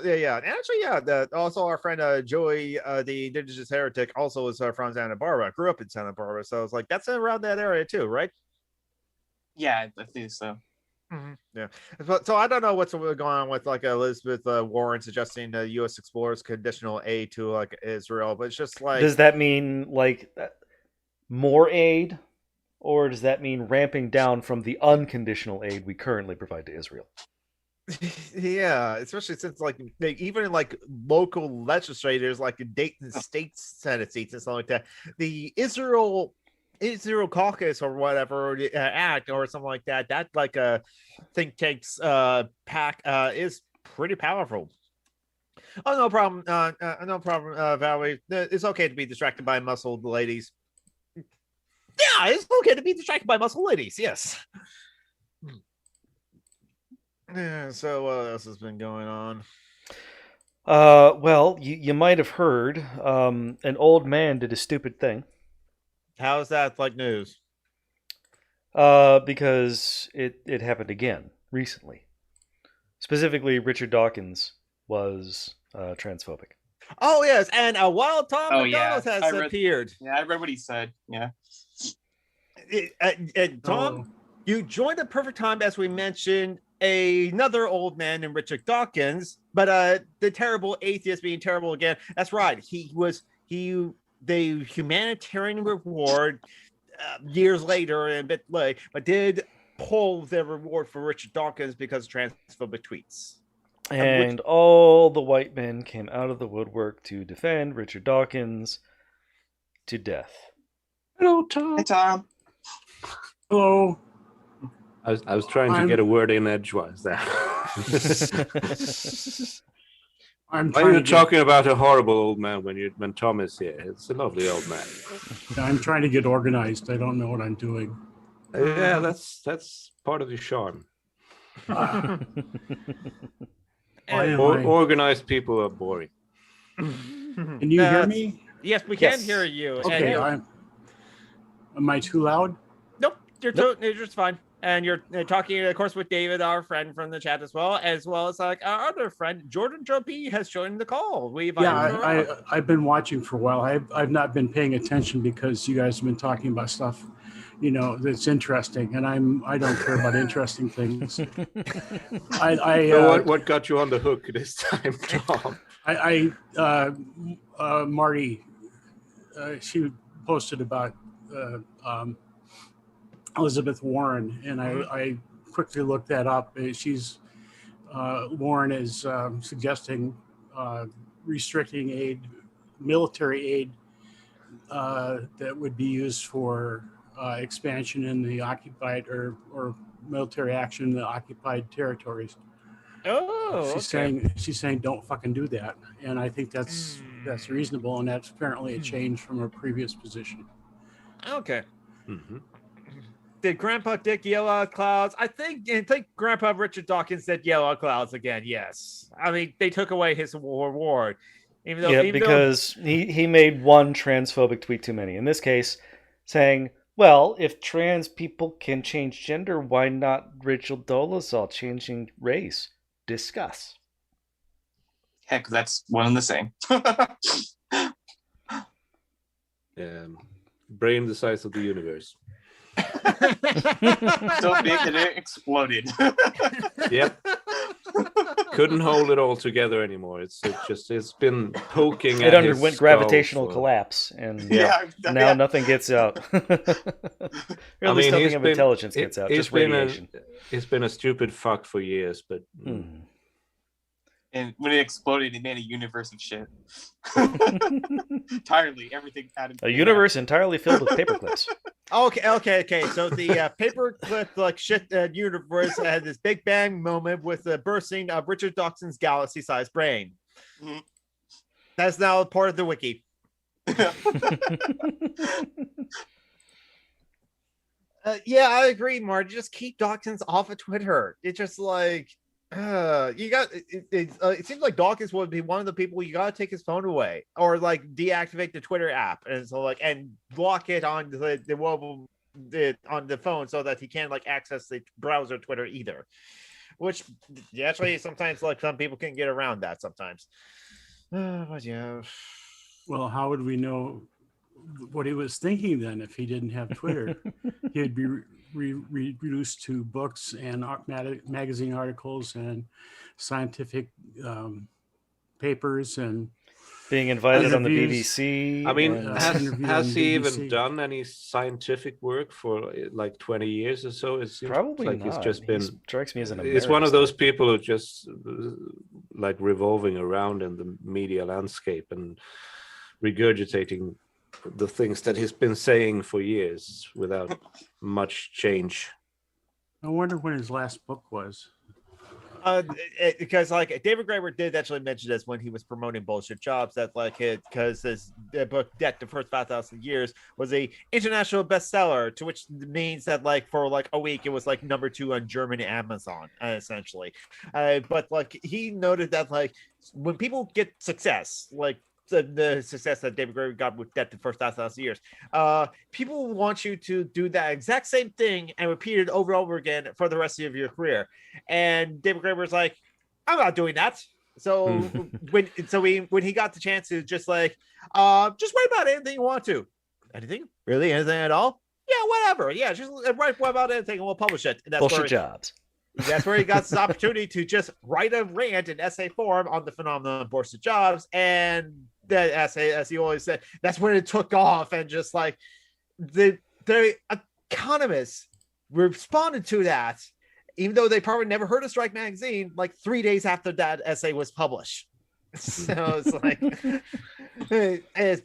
yeah. And actually, also our friend Joey, the indigenous heretic, also is from Santa Barbara. Grew up in Santa Barbara, so it's like that's around that area too, right? Yeah, I think so. Yeah. So I don't know what's going on with like Elizabeth Warren suggesting the U.S. explores conditional aid to like Israel, but it's just like, does that mean like more aid, or does that mean ramping down from the unconditional aid we currently provide to Israel? Yeah, especially since like even like local legislators like in Dayton state senate seats and stuff like that, the Israel caucus or whatever act or something like that like a think tank's pack is pretty powerful. Oh, no problem, Valerie. It's okay to be distracted by muscled ladies. Yeah, it's okay to be distracted by muscled ladies. Yes. Yeah, so what else has been going on? Well, you might have heard an old man did a stupid thing. How is that like news? Because it happened again recently. Specifically, Richard Dawkins was transphobic. Oh, yes, and a wild Tom McDonald has appeared. Yeah, I read what he said. Yeah. Tom, you joined at perfect time as we mentioned another old man in Richard Dawkins, but the terrible atheist being terrible again. That's right. The humanitarian reward years later and a bit late, but did pull the reward for Richard Dawkins because of transphobic tweets. And all the white men came out of the woodwork to defend Richard Dawkins to death. Hello, Tom. Hey, Tom. Hello. I was trying to get a word in edgewise there. I'm Why are you talking about a horrible old man when Tom is here? It's a lovely old man. I'm trying to get organized. I don't know what I'm doing. Yeah, that's part of the charm. Organized people are boring. Can you hear me? Yes, we can hear you. Okay, am I too loud? Nope, you're just fine. And you're talking, of course, with David, our friend from the chat as well as like our other friend, Jordan Jumpy, has joined the call. I've been watching for a while. I've not been paying attention because you guys have been talking about stuff, that's interesting, and I don't care about interesting things. So what got you on the hook this time, Tom? Marty, she posted about Elizabeth Warren, and I quickly looked that up. Warren is suggesting restricting aid, military aid that would be used for expansion in the occupied or military action in the occupied territories. Oh, she's saying don't fucking do that, and I think that's reasonable, and that's apparently a change from her previous position. Okay. Mm-hmm. Did Grandpa Dick yell out clouds? I think Grandpa Richard Dawkins did yell out clouds again. Yes, I mean they took away his reward, because he made one transphobic tweet too many. In this case, saying, "Well, if trans people can change gender, why not Rachel Dolezal changing race? Discuss." Heck, that's one and the same. Brain the size of the universe. So big that it exploded. Yep. Couldn't hold it all together anymore. It's been poking. It underwent gravitational collapse, and now nothing gets out. At least nothing of intelligence gets out. Just radiation. It's been a stupid fuck for years, but. And when it exploded, it made a universe of shit. Entirely, everything out of a universe entirely filled with paperclips. Okay. So the paperclip like shit universe had this Big Bang moment with the bursting of Richard Dawkins' galaxy-sized brain. Mm-hmm. That's now part of the wiki. Yeah, I agree, Marty. Just keep Dawkins off of Twitter. It's just like. It seems like Dawkins would be one of the people you gotta take his phone away or like deactivate the Twitter app and so like and block it on on the phone so that he can't like access the browser Twitter either. Which actually sometimes like some people can get around that sometimes. But yeah. Well, how would we know what he was thinking then if he didn't have Twitter? He'd be reduced to books and magazine articles and scientific papers and being invited on the BBC. I mean, has he even done any scientific work for like 20 years or so? It seems probably like not. He's just been. Strikes me as an. It's one of those people who just like revolving around in the media landscape and regurgitating the things that he's been saying for years without much change. I wonder when his last book was. Because like David Graeber did actually mention this when he was promoting Bullshit Jobs that like because his book Debt: The First 5,000 Years was a international bestseller, to which means that like for like a week it was like number 2 on German Amazon essentially. But like he noted that like when people get success, like the success that David Graeber got with Debt: The First 5,000 Years. People want you to do that exact same thing and repeat it over and over again for the rest of your career. And David Graeber's like, I'm not doing that. So when he got the chance to just like, just write about anything you want to. Anything? Really? Anything at all? Yeah, whatever. Yeah, just write about anything and we'll publish it. And that's Bullshit Jobs. That's where he got this opportunity to just write a rant in essay form on the phenomenon of Bullshit Jobs. And that essay, as he always said, that's when it took off. And just like the economists responded to that, even though they probably never heard of Strike Magazine, like 3 days after that essay was published. So it's like,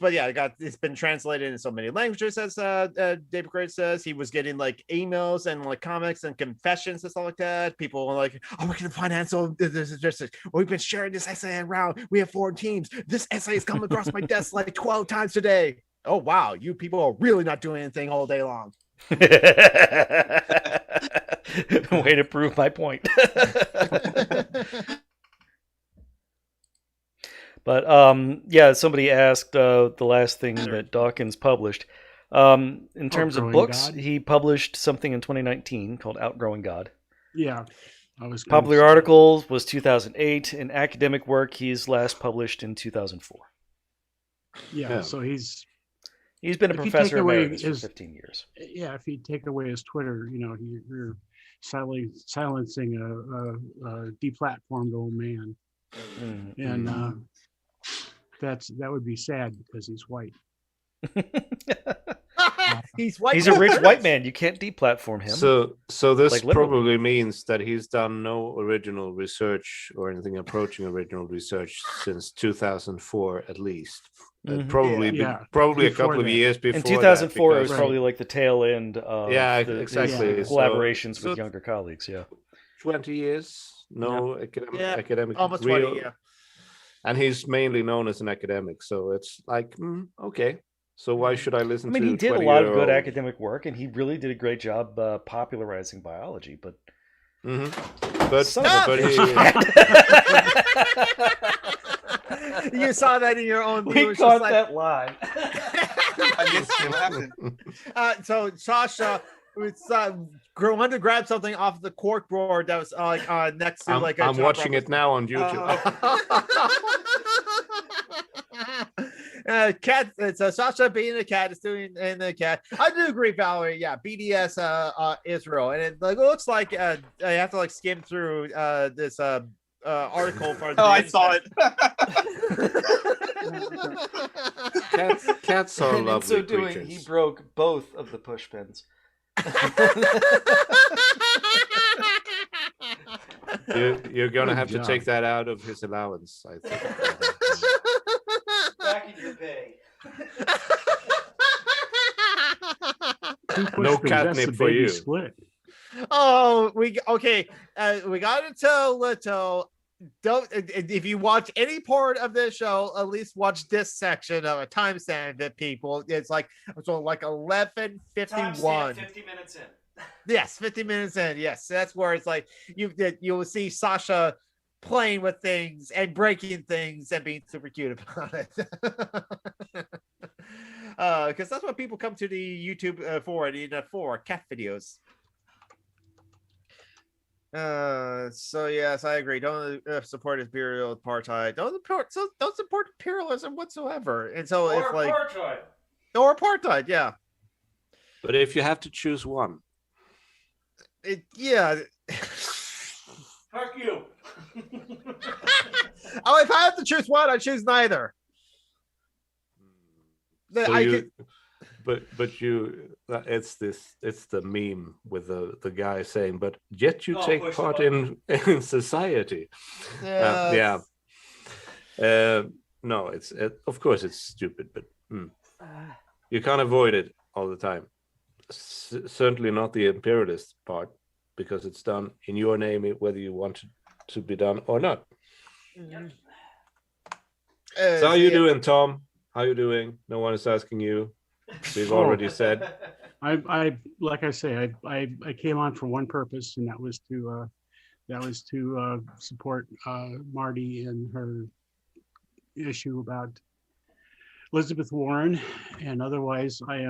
but yeah, it's been translated in so many languages, as David Graeber says. He was getting like emails and like comics and confessions and stuff like that. People were like, "Oh, we're gonna finance all this. We've been sharing this essay around. We have 4 teams. This essay has come across my desk like 12 times today. Oh wow, you people are really not doing anything all day long." Way to prove my point. But yeah, somebody asked the last thing that Dawkins published. In terms of Outgrowing books, God? he published something in 2019 called Outgrowing God. Yeah, I was gonna Popular say. articles was 2008. In academic work, he's last published in 2004. Yeah, so he's He's been a if you professor take away emeritus for his 15 years. yeah, if you take away his Twitter, you're silencing a deplatformed old man, and that would be sad because he's white. He's white. He's a rich white man. You can't deplatform him. So this Like, literally. probably means that he's done no original research or anything approaching original research since 2004 at least. Probably Before a couple of that. years before. In 2004, it was Right. probably like the tail end of exactly. his collaborations So with younger colleagues. Yeah. 20 years, no academic, almost real, 20. Yeah. and he's mainly known as an academic. So it's like, okay. So why should I listen to? I mean, he did a lot of good 20-year-old? academic work, and he really did a great job popularizing biology. But But You saw that in your own view. we It's caught just that live. I missed it. What happened? So Sasha wanted to grab something off the cork board that was next to like a I'm watching it now on YouTube. Cat. It's Sasha being a cat is doing in the cat. I do agree, Valerie. Yeah, BDS Israel, and it looks like I have to skim through this article for. Oh, I saw it. Cats are And in lovely so doing, creatures. he broke both of the push pins. You're gonna Good have job. to take that out of his allowance, I think. Back in your pay. No catnip for you. Split. Oh, we got to tell Lito. Don't if you watch any part of this show, at least watch this section of a timestamp that people. It's like 11:51. 50 minutes in. Yes, 50 minutes in. Yes, that's where it's like you will see Sasha playing with things and breaking things and being super cute about it. Because that's what people come to the YouTube for, the internet for, cat videos. So yes, I agree. Don't support imperial apartheid. Don't support imperialism whatsoever. And so Or it's like apartheid. or apartheid, yeah. But if you have to choose one, Yeah. Fuck you. Oh, if I have to choose one, I choose neither. it's the meme with the guy saying, but yet you Oh, take push part the in society. No, of course it's stupid, but you can't avoid it all the time. Certainly not the imperialist part, because it's done in your name, whether you want it to be done or not. So how you doing, Tom? How you doing? No one is asking you. We've already said. I like I say, I came on for one purpose, and that was to support Marty in her issue about Elizabeth Warren, and otherwise I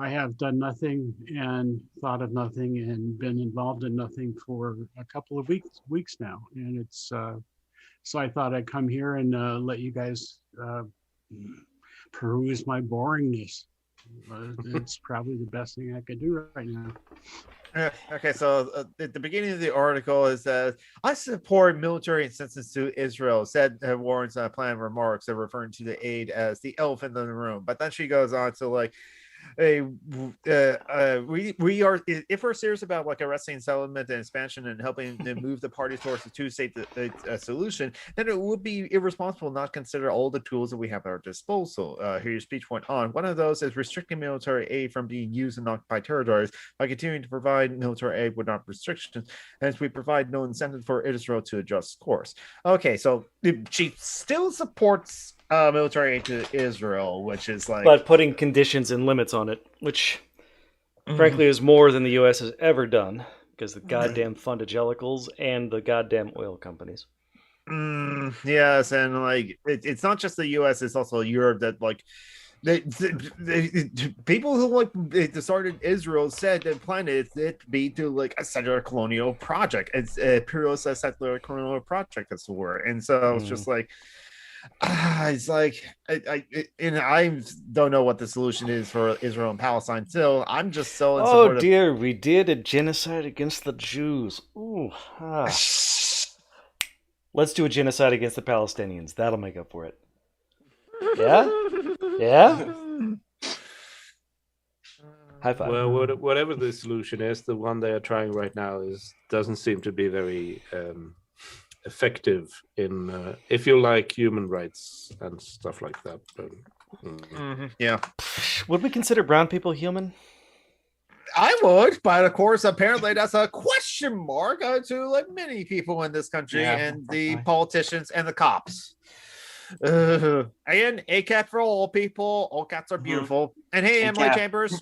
have done nothing and thought of nothing and been involved in nothing for a couple of weeks now, and it's so I thought I'd come here and let you guys peruse my boringness. It's probably the best thing I could do right now. Okay, so at the beginning of the article is that I support military assistance to Israel, said Warren's planned remarks, referring to the aid as the elephant in the room. But then she goes on to we are, if we're serious about arresting settlement and expansion and helping to move the parties towards a two-state solution, then it would be irresponsible not to consider all the tools that we have at our disposal. Here your speech went on. One of those is restricting military aid from being used in occupied territories by continuing to provide military aid without restrictions, hence we provide no incentive for Israel to adjust course. Okay, so she still supports military aid to Israel, which is but putting conditions and limits on it, which frankly is more than the U.S. has ever done, because the goddamn fundagelicals and the goddamn oil companies. Yes, and it's not just the U.S., it's also Europe that People who like started Israel said that planned it to be to like a settler colonial project. It's a imperialist settler colonial project. That's the word. And so it's just like, it's like I don't know what the solution is for Israel and Palestine. Still, I'm just so in support of. Dear, we did a genocide against the Jews. Ooh, Let's do a genocide against the Palestinians. That'll make up for it. Yeah? Yeah? High five. Well, whatever the solution is, the one they are trying right now doesn't seem to be very effective in if you like human rights and stuff like that. But, Yeah. Would we consider brown people human? I would, but of course, apparently that's a question mark to like many people in this country and the politicians and the cops. Again, a cat for all people. All cats are beautiful. And hey, Emily Chambers.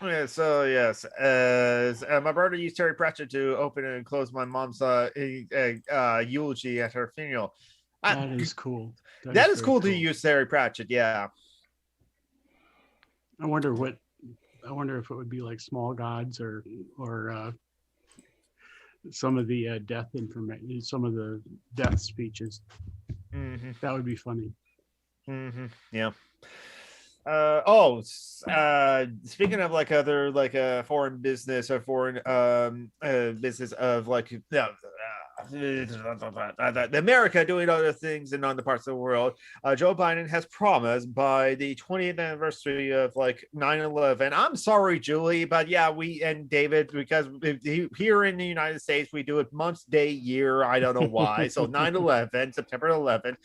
Yeah, so yes, my brother used Terry Pratchett to open and close my mom's eulogy at her funeral. That is cool. That is cool to use Terry Pratchett. Yeah. I wonder if it would be like Small Gods or some of the death information, some of the death speeches. That would be funny. Yeah. Speaking of like other like foreign business or foreign business of like America doing other things in other parts of the world, Joe Biden has promised by the 20th anniversary of like 9/11. I'm sorry, Julie, but yeah, we and David, because here in the United States we do it month, day, year. I don't know why. So 9/11, September 11th.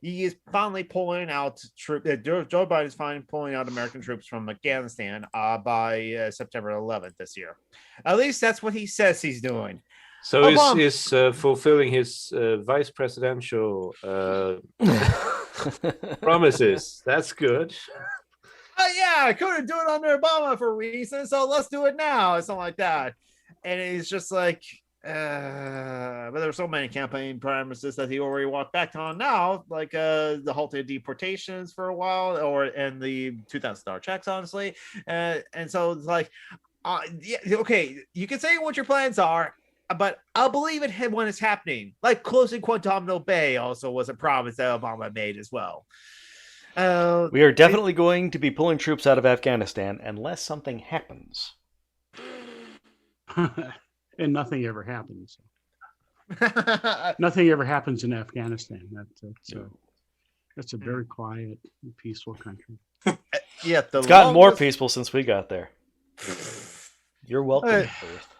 He is finally pulling out troops. Joe Biden is finally pulling out American troops from Afghanistan by September 11th this year. At least that's what he says he's doing. So he's fulfilling his vice presidential promises. That's good. Yeah, I couldn't do it under Obama for reasons, so let's do it now, something like that. And he's just like, but there were so many campaign promises that he already walked back on now, like the halted deportations for a while, and the $2,000 checks, honestly. And so it's like, yeah, okay, you can say what your plans are, but I'll believe it when it's happening. Like closing Guantanamo Bay also was a promise that Obama made as well. We are definitely going to be pulling troops out of Afghanistan unless something happens. And nothing ever happens. Nothing ever happens in Afghanistan. That's a very quiet, peaceful country. Yeah, it's gotten more peaceful since we got there. You're welcome, Earth.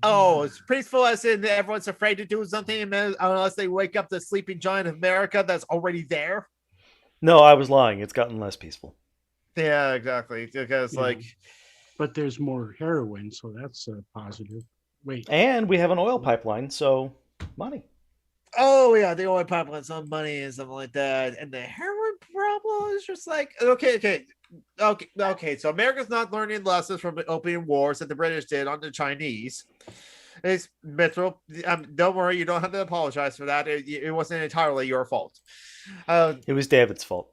Oh, it's peaceful as in everyone's afraid to do something unless they wake up the sleeping giant of America that's already there. No, I was lying. It's gotten less peaceful. Yeah, exactly. Because but there's more heroin, so that's positive. Wait. And we have an oil pipeline, so money. Oh yeah, the oil pipeline, some money and something like that. And the heroin problem is just like okay. So America's not learning lessons from the opium wars that the British did on the Chinese. It's Mitchell. Don't worry, you don't have to apologize for that. It wasn't entirely your fault. It was David's fault.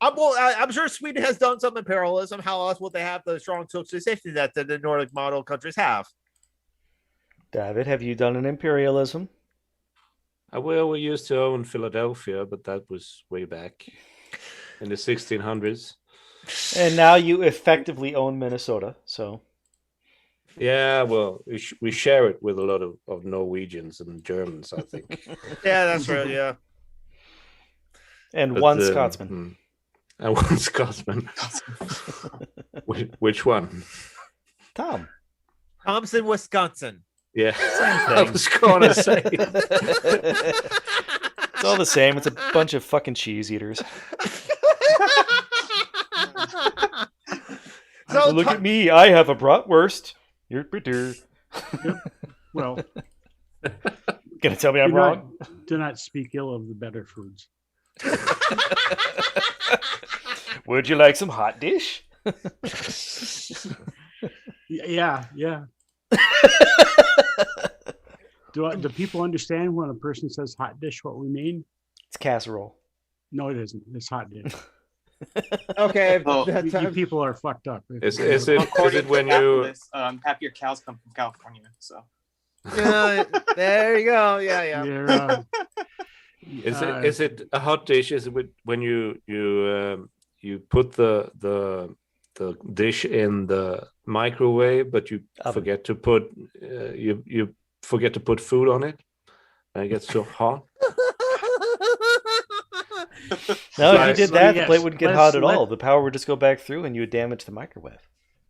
I'm sure Sweden has done some imperialism. How else would they have the strong social safety net that the Nordic model countries have? David, have you done an imperialism? Well, we used to own Philadelphia, but that was way back in the 1600s. And now you effectively own Minnesota, so... Yeah, well, we share it with a lot of Norwegians and Germans, I think. Yeah, that's right, yeah. And one Scotsman. And one Scotsman. Which one? Tom. Thompson, Wisconsin. Yeah, I was going to say. It's all the same. It's a bunch of fucking cheese eaters. So look at me. I have a bratwurst. You're bitter. Well, gonna tell me I'm wrong? Do not speak ill of the better foods. Would you like some hot dish? Yeah. Do people understand when a person says hot dish what we mean? It's casserole. No, it isn't. It's hot dish. Okay, Oh, You people are fucked up. Is it when you? Debacles, half your cows come from California, so. there you go. Yeah, yeah. You're, Is it a hot dish? Is it when you put the dish in the microwave, but you forget to put you forget to put food on it, and it gets so hot? No, if you did that, the yes, plate wouldn't get hot at all. The power would just go back through, and you would damage the microwave.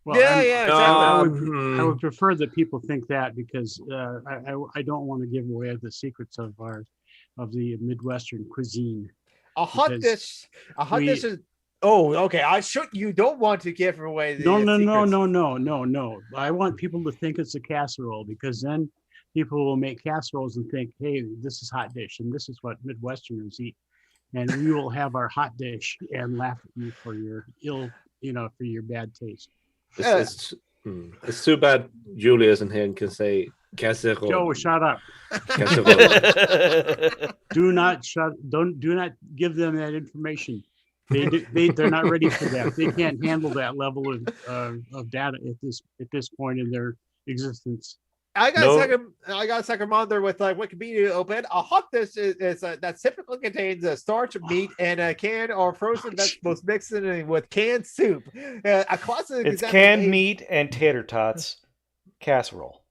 well, Yeah, exactly. I would prefer that people think that because I don't want to give away the secrets of the Midwestern cuisine. A hot Because dish is. Oh, okay. You don't want to give away the No. secrets. I want people to think it's a casserole because then people will make casseroles and think, hey, this is hot dish and this is what Midwesterners eat. And we will have our hot dish and laugh at you for your for your bad taste. It's too bad Julie isn't here and can say casserole. Joe, shut up. Casserole. Do not give them that information. They're not ready for that. They can't handle that level of data at this point in their existence. I got a second monitor with Wikipedia open. A hot dish is that typically contains a starch, meat, and a canned or frozen vegetables mixed in with canned soup. A classic. It's canned meat and tater tots casserole.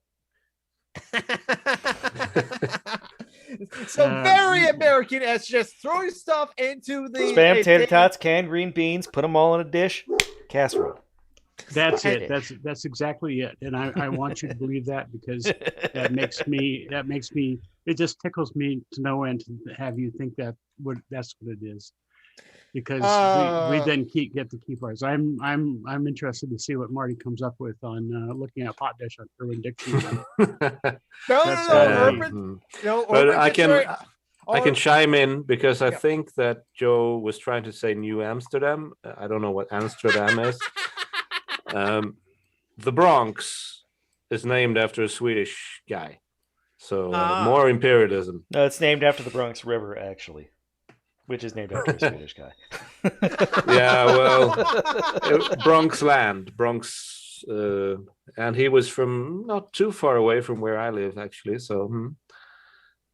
So very American as just throwing stuff into the Spam, tater tots, canned green beans, put them all in a dish, casserole. That's it. That's exactly it. And I want you to believe that because that makes me it just tickles me to no end to have you think that's what it is. Because we then get to keep ours. I'm interested to see what Marty comes up with on looking at pot dish on Urban Dictionary. But I can chime in because I think that Joe was trying to say New Amsterdam. I don't know what Amsterdam is. The Bronx is named after a Swedish guy, so more imperialism. No, it's named after the Bronx River, actually, which is named after a Swedish guy. Yeah, well, Bronx land, Bronx, and he was from not too far away from where I live, actually. So,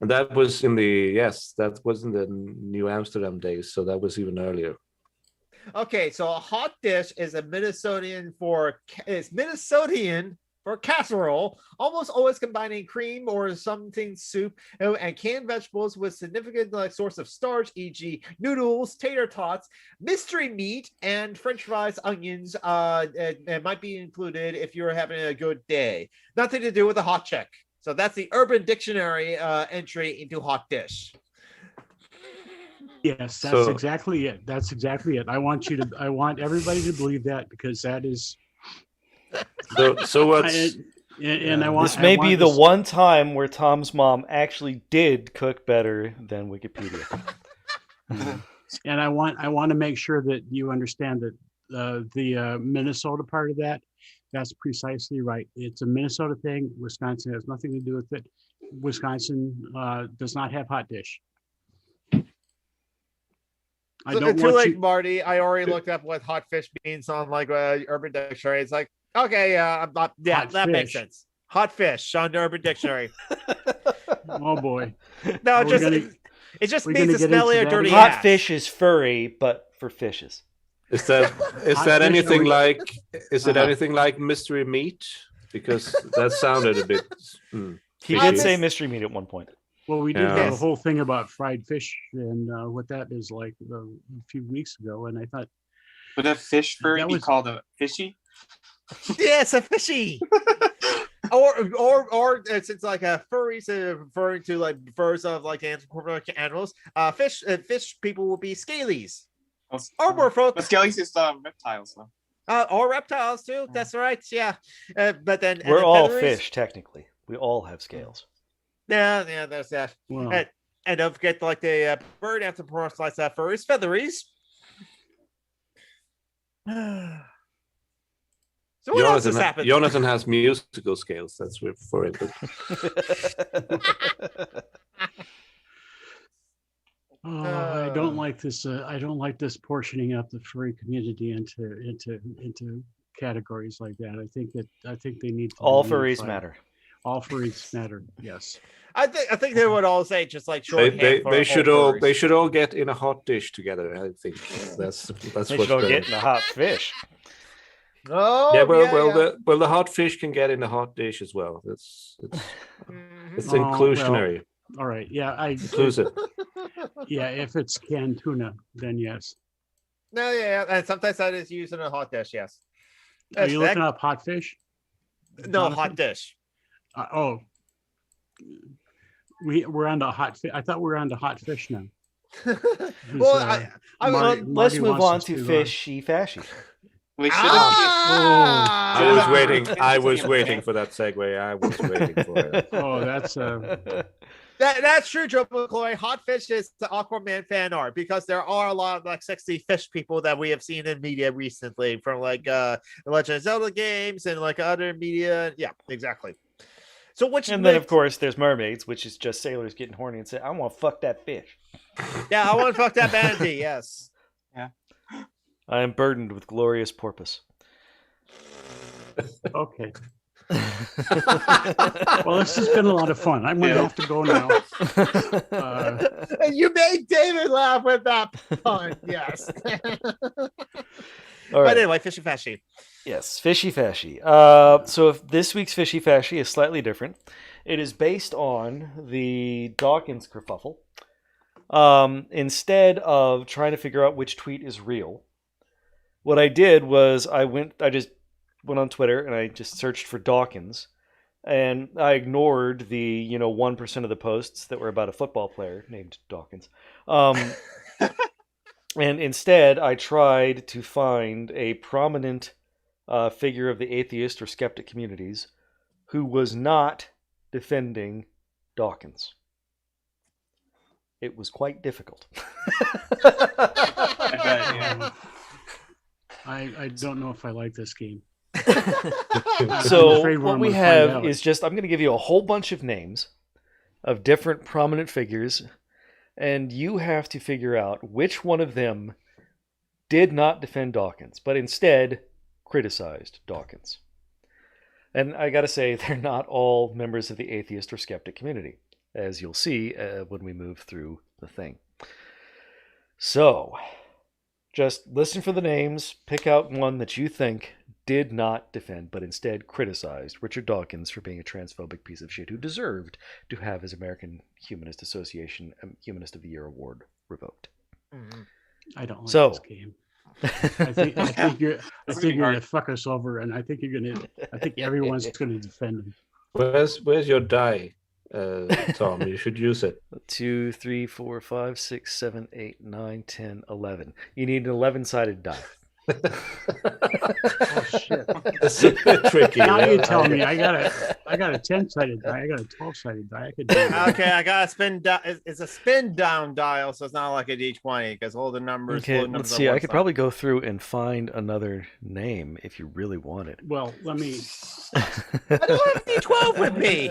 and that was in the New Amsterdam days, so that was even earlier. Okay, so a hot dish is Minnesotian for casserole, almost always combining cream or something soup and canned vegetables with significant source of starch, e.g. noodles, tater tots, mystery meat, and French fries, onions. It might be included if you're having a good day. Nothing to do with a hot chick. So that's the Urban Dictionary entry into hot dish. Yes, that's exactly it. That's exactly it. I want everybody to believe that because that is. So what's? This may be the one time where Tom's mom actually did cook better than Wikipedia. And I want to make sure that you understand that the Minnesota part of that's precisely right. It's a Minnesota thing. Wisconsin has nothing to do with it. Wisconsin does not have hot dish. Too late, Marty. I already looked up what hot fish means on Urban Dictionary. It's like, okay, that makes sense. Hot fish on the Urban Dictionary. Oh boy. No, it just means a smelly or dirty hot ass. fish is furry, but for fishes. Is that anything like? Is it anything like mystery meat? Because that sounded a bit. He did say mystery meat at one point. Well, we did have a whole thing about fried fish and what that is like a few weeks ago, and I thought. Would a fish furry be called a fishy? Yes, a fishy. or it's like a furry, so referring to like furs of like anthropomorphic animals. Fish people will be scalies. Or more folk. But scalies is reptiles, though. Or reptiles too. That's right. Yeah. But then we're all fish technically. We all have scales. Yeah, there's that. Wow. And don't forget, like the bird anthropomorphized that fur is featheries. So what else has happened? Jonathan has musical scales. That's for it. I don't like this. I don't like this portioning up the furry community into categories like that. I think they need to All be furries unified. matter. All furries matter. Yes. I think they would all say just like shorthand. They should all furries. get in a hot dish together. I think that's They what should all get in a hot fish. Oh, yeah. yeah. The hot fish can get in a hot dish as well. It's Mhm. it's Oh, inclusionary. All right. Yeah. Inclusive. Yeah. If it's canned tuna, then yes. No, yeah, and sometimes that is used in a hot dish. Yes. Are you looking up hot fish? No, Jonathan? hot dish. We're on to hot fish. I thought we were on to hot fish now. Well, I Well, Marty let's move wants on us to to, fishy fashy. We should Ah! I was waiting. Yeah. I was waiting for that segue. I was waiting for it. Oh, that's That's true, Joe McCloy. Hot fish is the Aquaman fan art because there are a lot of like sexy fish people that we have seen in media recently from like the Legend of Zelda games and like other media. Yeah, exactly. So which And then, of course, there's mermaids, which is just sailors getting horny and say, I want to fuck that fish. yeah, I want to fuck that manatee. Yes. I am burdened with glorious porpoise. okay. Well, this has been a lot of fun. I'm going to have to go now. And you made David laugh with that pun. Yes. All right. But anyway, fishy fashy. Yes, fishy fashy. So if this week's fishy fashy is slightly different. It is based on the Dawkins kerfuffle. Instead of trying to figure out which tweet is real, what I did was I just went on Twitter and I just searched for Dawkins, and I ignored the 1% of the posts that were about a football player named Dawkins. And instead, I tried to find a prominent figure of the atheist or skeptic communities who was not defending Dawkins. It was quite difficult. I don't know if I like this game. So afraid what I'm we gonna find have out. is just, I'm going to give you a whole bunch of names of different prominent figures, and you have to figure out which one of them did not defend Dawkins, but instead criticized Dawkins. And I got to say, they're not all members of the atheist or skeptic community, as you'll see when we move through the thing. So, just listen for the names, pick out one that you think did not defend, but instead criticized Richard Dawkins for being a transphobic piece of shit who deserved to have his American Humanist Association Humanist of the Year award revoked. Mm-hmm. I don't like So- this game. I think you're gonna fuck us over, and I think everyone's gonna defend him. Where's your die, Tom? You should use it. 2, 3, 4, 5, 6, 7, 8, 9, 10, 11. You need an 11-sided die. Oh shit! It's a bit tricky. Now you yeah. tell me I got a 10-sided die. I got a 12-sided die. I could do that. Okay, I got a spin down. It's a spin down dial, so it's not like a D20 because all the numbers. Okay, floating let's numbers see. on I one could side. probably go through and find another name if you really want it. Well, let me. I don't have D12 with me.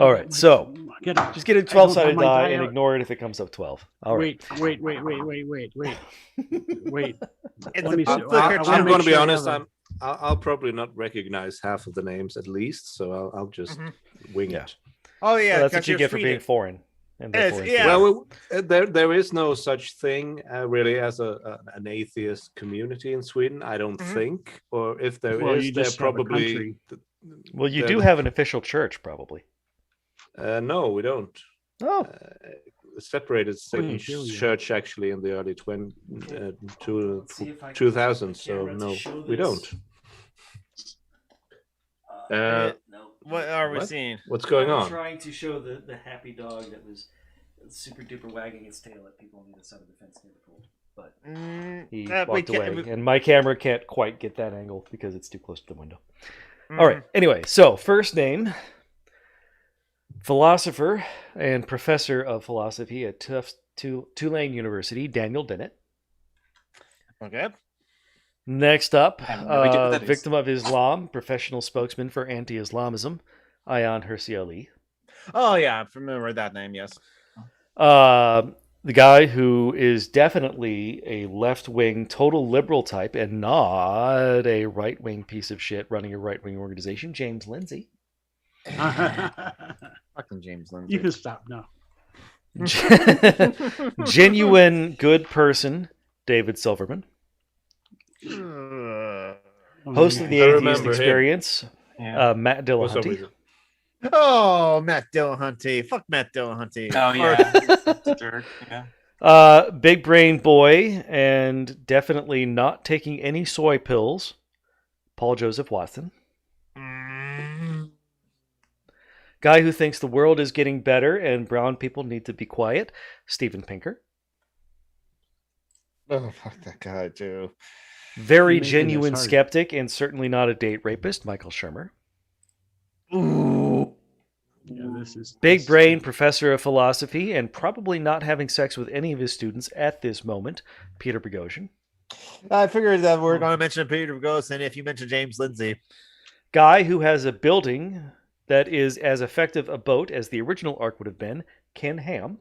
All right, so just get a I don't have 12-sided my die die and out. ignore it if it comes up 12. All right. Wait. It's Let me a see. bump flicker I wanna I'm make going to be sure I honest. have I'll probably not recognize half of the names at least, so I'll just wing Yeah. it. Oh yeah, Well, that's 'cause what you you're get for being Swedish. foreign. And Yes, therefore yeah. inferior. Well, there is no such thing really as an atheist community in Sweden. I don't think, or if there Well, is, you they're just have a probably. country. Well, you they're- do have an official church, probably. No, we don't. Oh, Separated Wait, church actually in the early 2000s. So no, we don't. What are we What? seeing? What's going on? trying to show the happy dog that was super duper wagging its tail at people on the other side of the fence near the pool. But he walked away, and my camera can't quite get that angle because it's too close to the window. All right. Anyway, so first name, philosopher and professor of philosophy at Tulane University, Daniel Dennett. Okay. I Next up, have no idea what that is. victim of Islam, professional spokesman for anti-Islamism, Ayaan Hirsi Ali. Oh yeah, I'm familiar with that name. Yes. The guy who is definitely a left-wing, total liberal type and not a right-wing piece of shit running a right-wing organization, James Lindsay. Fucking James Lindsay. You can stop now. Genuine good person, David Silverman. Host of the I Atheist remember him. Experience, Yeah. Matt For some Dillahunty. reason. Oh, Matt Dillahunty. Fuck Matt Dillahunty. Oh yeah. Jerk. Yeah. Big brain boy, and definitely not taking any soy pills, Paul Joseph Watson. Guy who thinks the world is getting better and brown people need to be quiet, Steven Pinker. Oh, fuck that guy, too. Very Making genuine this hard. skeptic and certainly not a date rapist, Michael Shermer. Ooh. Yeah, this is Big brain professor of philosophy and probably not having sex with any of his students at this moment, Peter Boghossian. I figured that we're going to mention Peter Boghossian if you mention James Lindsay. Guy who has a building that is as effective a boat as the original Ark would have been, Ken Ham.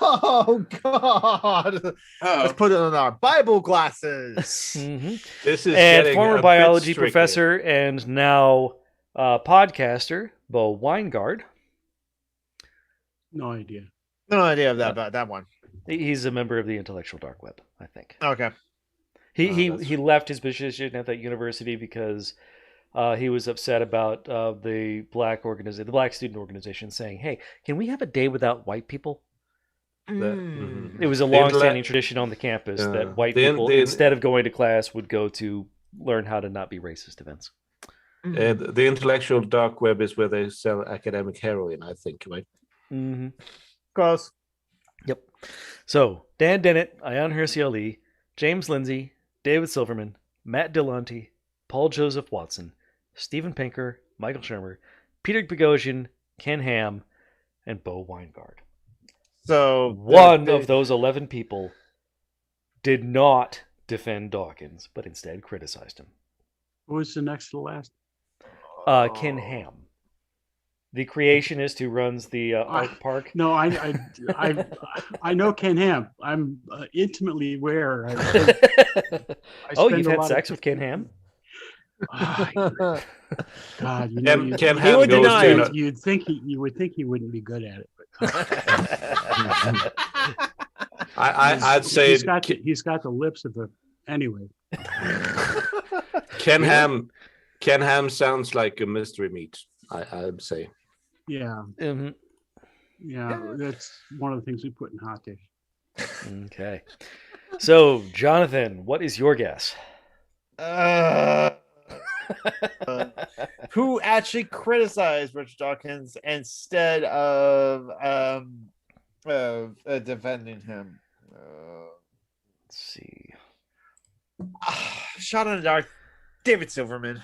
Oh, God. Let's Oh, put it on our Bible glasses. Mhm. This is And getting a former bit biology tricky. professor and now podcaster, Bo Weingard. no idea. No idea of that, about that one. He's a member of the intellectual dark web, I think. Okay. He left his position at that university because he was upset about the black student organization saying, "Hey, can we have a day without white people?" It was a long-standing tradition on the campus that white people, instead of going to class, would go to learn how to not be racist events. The intellectual dark web is where they sell academic heroin, I think, right? Mm-hmm. Close. Yep. So, Dan Dennett, Ayaan Hirsi Ali, James Lindsay, David Silverman, Matt Dillahunty, Paul Joseph Watson, Steven Pinker, Michael Shermer, Peter Boghossian, Ken Ham, and Bo Weingard. So One of those 11 people did not defend Dawkins, but instead criticized him. Who was the next to the last? Ken Ham, the creationist who runs the Ark Park. No, I know Ken Ham. I'm intimately aware. Oh, you've had sex with Ken Ham? God, you know, Ken he Ham would goes deny to it. you would think he wouldn't be good at it. I'd say he's got the lips of a anyway. Ken Ham sounds like a mystery meat. I'd say. Yeah, Mm-hmm. yeah, that's one of the things we put in hot dish. Okay. So, Jonathan, what is your guess? Who actually criticized Richard Dawkins instead of defending him? Let's see. Shot in the dark. David Silverman.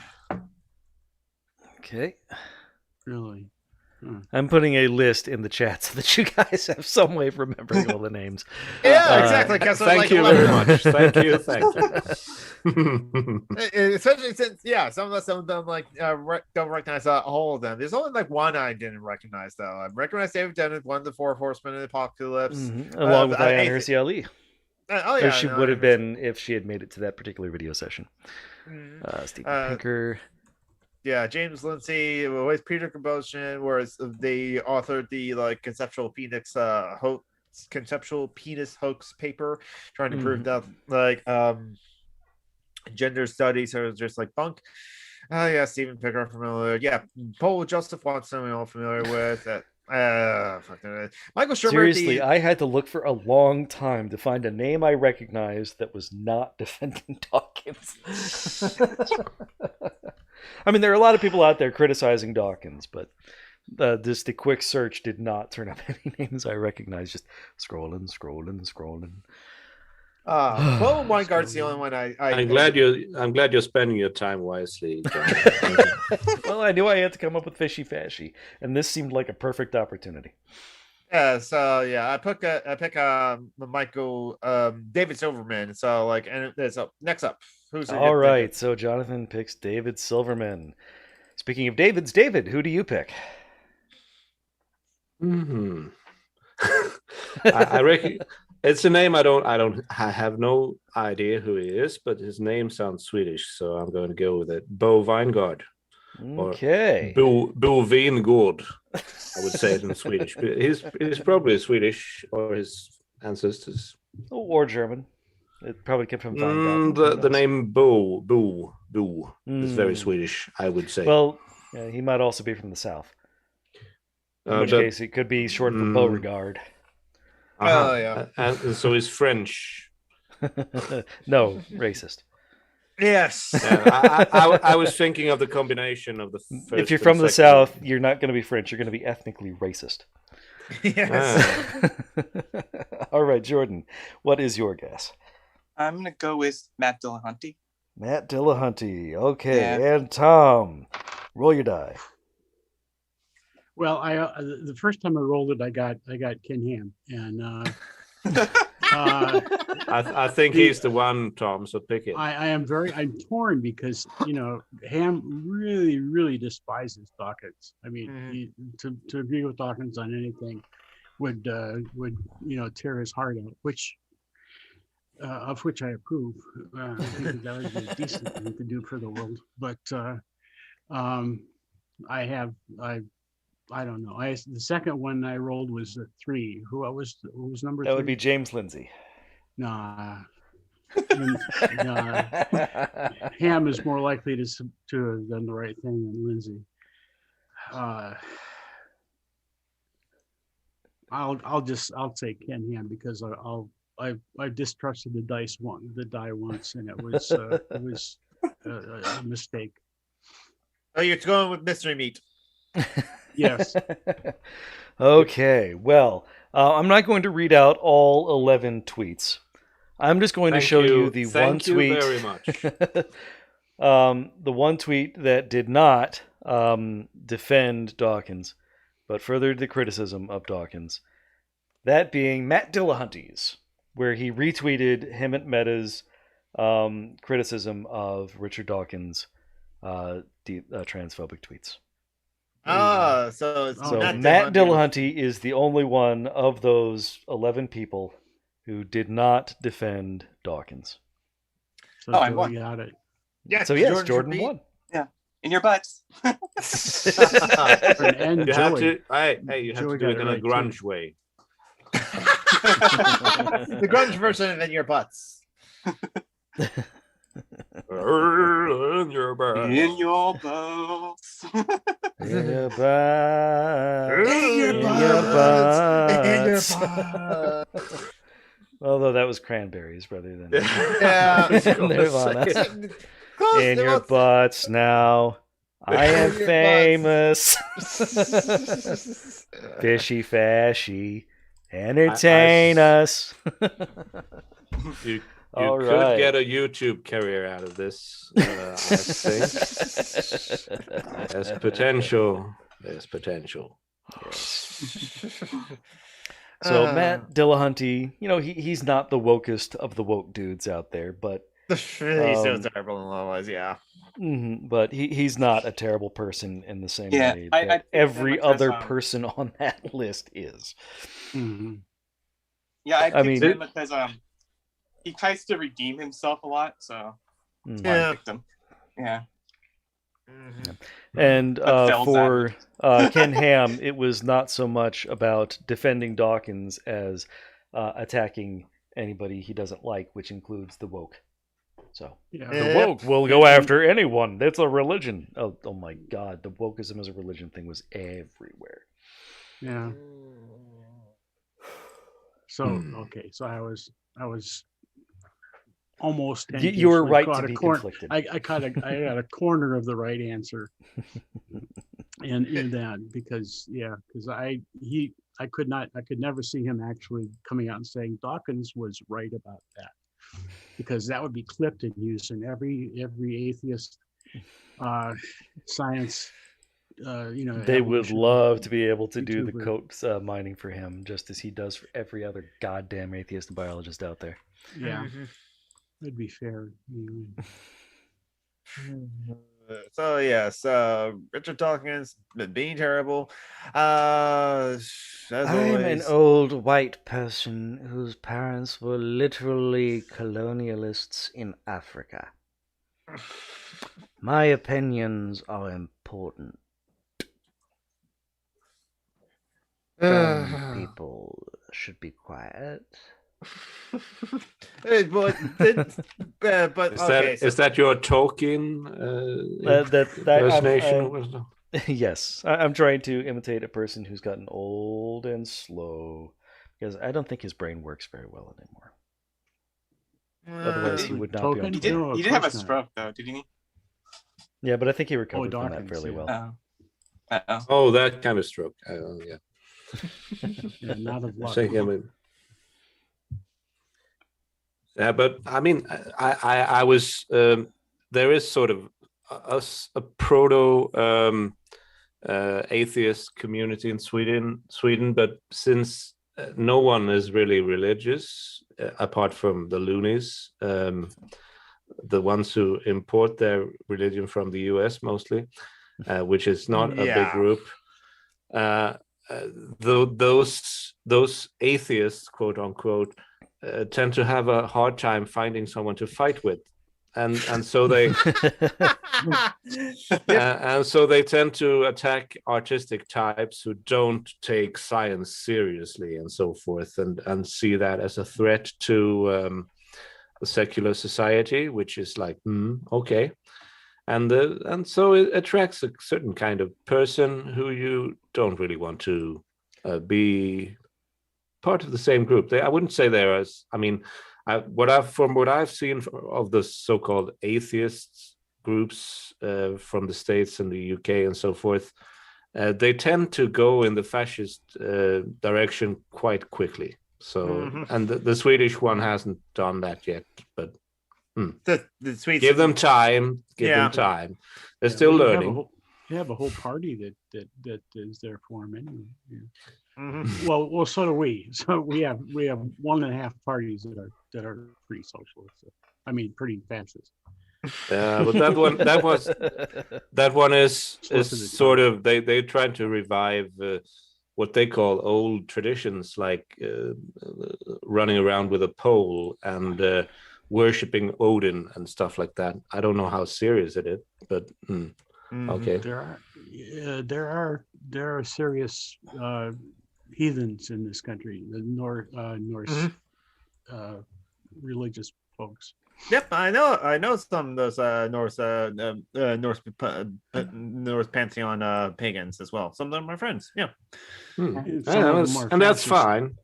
Okay. Really? I'm putting a list in the chat so that you guys have some way of remembering all the names. Yeah, exactly. Thank you very much. Thank you. Especially since, some of them like don't recognize all of them. There's only like one I didn't recognize though. I recognized David Tennant, one of the four horsemen of the apocalypse, Along with Ayaan Hirsi Ali. Or she would have been if she had made it to that particular video session. Steven Pinker. Yeah, James Lindsay with Peter Boghossian, whereas they authored the like conceptual penis hoax paper, trying to prove that like gender studies are just like bunk. Steven Pinker familiar. Yeah, Paul Joseph Watson we're all familiar with. Michael Shermer. Seriously, I had to look for a long time to find a name I recognized that was not defending Dawkins. I mean, there are a lot of people out there criticizing Dawkins, but just the quick search did not turn up any names I recognized. Just scrolling. Bo Weingard's the only one I'm glad you're spending your time wisely. Well, I knew I had to come up with fishy fashy, and this seemed like a perfect opportunity. Yeah, so yeah, I pick Michael David Silverman. So like, and so next up, who's All right, so Jonathan picks David Silverman. Speaking of Davids, David, who do you pick? Hmm. I reckon it's a name I have no idea who he is, but his name sounds Swedish, so I'm going to go with it. Bo Weingard. Okay. Bo Vingård, I would say it in Swedish. But he's probably Swedish or his ancestors. Or German. It probably came from Weingart. The name Bo is very Swedish, I would say. Well, yeah, he might also be from the south. In which case, it could be short for Beauregard. Oh yeah, and so he's French. No, racist. Yes. I was thinking of the combination of the first. If you're from the south, you're not going to be French. You're going to be ethnically racist. Yes. All right, Jordan, what is your guess? I'm gonna go with Matt Dillahunty. Matt Dillahunty. Okay, Yeah. and Tom, roll your die. Well, the first time I rolled it, I got Ken Ham, and I think he's the one, Tom. So pick it. I'm torn because Ham really despises Dawkins. I mean, to agree with Dawkins on anything would tear his heart out, which of which I approve. I think that would be a decent thing to do for the world. But I don't know. The second one I rolled was a 3. Who was number 3? That would be James Lindsay. Nah. Nah. Ham is more likely to have done the right thing than Lindsay. I'll say Ken Ham because I distrusted the die once, and it was a mistake. Oh, you're going with mystery meat. Yes. Okay. Well, I'm not going to read out all 11 tweets. I'm just going to show you the one tweet. Thank you very much. The one tweet that did not defend Dawkins, but furthered the criticism of Dawkins. That being Matt Dillahunty's, where he retweeted him and Meta's criticism of Richard Dawkins' transphobic tweets. So Matt Dillahunty is the only one of those 11 people who did not defend Dawkins. So I won. Got it. Yeah. So yes, Jordan won. Yeah, in your butts. And You have Joey. to. You have Joey to do got it in it a right, grunge way. The grunge version in your butts. In your butts. In your butts. In your butts. Although that was cranberries rather than Yeah. Nirvana. In your butts now. I am famous. Fishy fashy. Entertain us. You All could right. get a YouTube career out of this, I think. There's potential. There's potential. So Matt Dillahunty, he's not the wokest of the woke dudes out there, but He's so terrible in a lot of ways, yeah. But he's not a terrible person in the same Yeah, way I that think every because, other person on that list is. Mm-hmm. Yeah, I picked mean- him because he tries to redeem himself a lot, so Mhm. I picked him. Yeah. And But Phil's for Ken Ham, it was not so much about defending Dawkins as attacking anybody he doesn't like, which includes the woke. So Yeah. the woke will go after anyone. That's a religion. Oh my God, the wokeism as a religion thing was everywhere. Yeah. So okay, so I was almost. You were right caught to a be corner. conflicted. I got a corner of the right answer, and in that because I could never see him actually coming out and saying Dawkins was right about that, because that would be clipped and used in every atheist science They would love to be able to do the YouTuber. coke mining for him, just as he does for every other goddamn atheist biologist out there. Yeah, that'd be fair. So yes, Richard Dawkins being terrible. As I'm an always, old white person whose parents were literally colonialists in Africa. My opinions are important. Some people should be quiet. but Is that your Tolkien impersonation? Yes, I'm trying to imitate a person who's gotten old and slow, because I don't think his brain works very well anymore. Otherwise, he would not be on He Twitter. did have a stroke though, didn't he? Yeah, but I think he recovered from that Dawkins, fairly yeah. well. Oh, that kind of stroke. Yeah. Yeah, not of luck. Yeah, but I mean, I was there is sort of a proto atheist community in Sweden, but since no one is really religious apart from the loonies, the ones who import their religion from the US mostly, which is not a big group. Those atheists, quote unquote, tend to have a hard time finding someone to fight with, and so they and so they tend to attack artistic types who don't take science seriously and so forth, and see that as a threat to the secular society, which is like okay, and so it attracts a certain kind of person who you don't really want to be part of the same group. I wouldn't say they're as, I mean, from what I've seen of the so-called atheists groups from the States and the UK and so forth, they tend to go in the fascist direction quite quickly. So, and the Swedish one hasn't done that yet, but the Swedes give them time. Give them time. They're still learning. They have a whole party that is there for them anyway. Yeah. Well, so do we. So we have 1.5 parties that are pretty socialist. I mean, pretty fascist. Yeah, but that one is sort of they trying to revive what they call old traditions, like running around with a pole and worshipping Odin and stuff like that. I don't know how serious it is, but okay. There are serious heathens in this country, the Norse religious folks. Yep, I know some of those Norse pantheon pagans as well. Some of them are my friends. Yeah, and that's fine.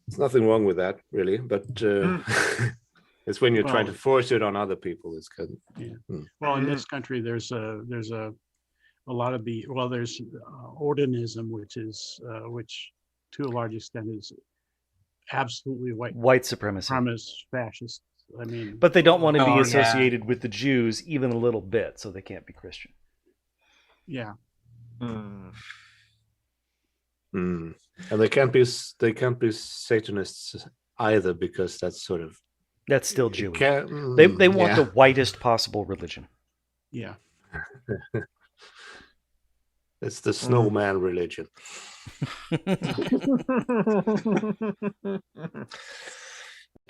There's nothing wrong with that, really. But it's when you're trying to force it on other people. It's good. Yeah. Well, in this country, there's a lot of there's Odinism, which to a large extent is absolutely white supremacy, fascist. I mean, but they don't want to be associated with the Jews even a little bit, so they can't be Christian. Yeah. And they can't be Satanists either, because that's still Jewish. They want the whitest possible religion. Yeah. It's the snowman religion.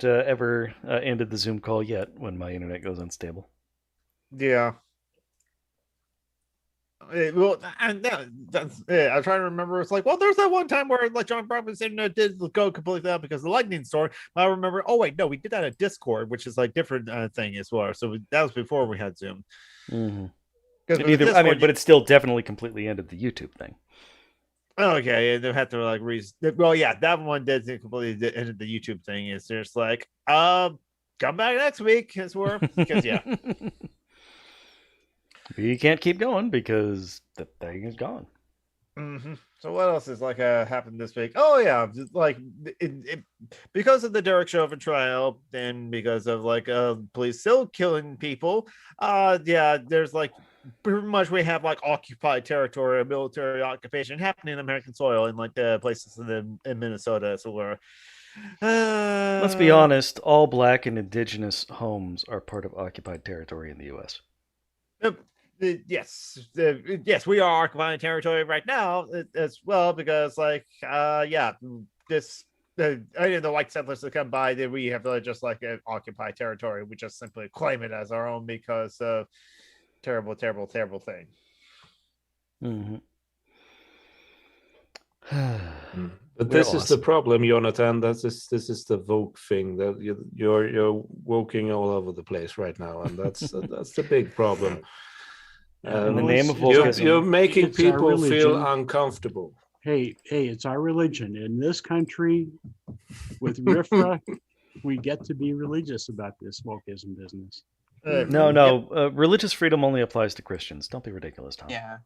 Ever ended the Zoom call yet when my internet goes unstable? Yeah. Well, and that's I'm trying to remember. It's like, well, there's that one time where like John Brown's internet did go completely out because of the lightning storm. But I remember, oh wait, no, we did that at Discord, which is like different thing as well. So that was before we had Zoom. But it still definitely completely ended the YouTube thing. Okay, they had to like well, yeah, that one did completely ended the YouTube thing. Is just like, come back next week, because yeah. You can't keep going because the thing is gone. So what else is like happened this week? Oh yeah, like because of the Derek Chauvin trial, and because of like police still killing people. Yeah, there's like pretty much we have like occupied territory or military occupation happening in American soil in like the places in Minnesota. So we're Let's be honest, all black and indigenous homes are part of occupied territory in the U.S. Yes, yes, we are occupying territory right now as well because, like, this any of the white settlers that come by, then we have to just like occupy territory. We just simply claim it as our own because of terrible thing. Mm-hmm. But this is the problem, Jonathan. This is the woke thing that you're woking all over the place right now, and that's the big problem. In the name of wokeism, you're making it's our people feel religion. uncomfortable. Hey, it's our religion. In this country, with RIFRA, we get to be religious about this wokeism business. No. Religious freedom only applies to Christians. Don't be ridiculous, Tom. Yeah.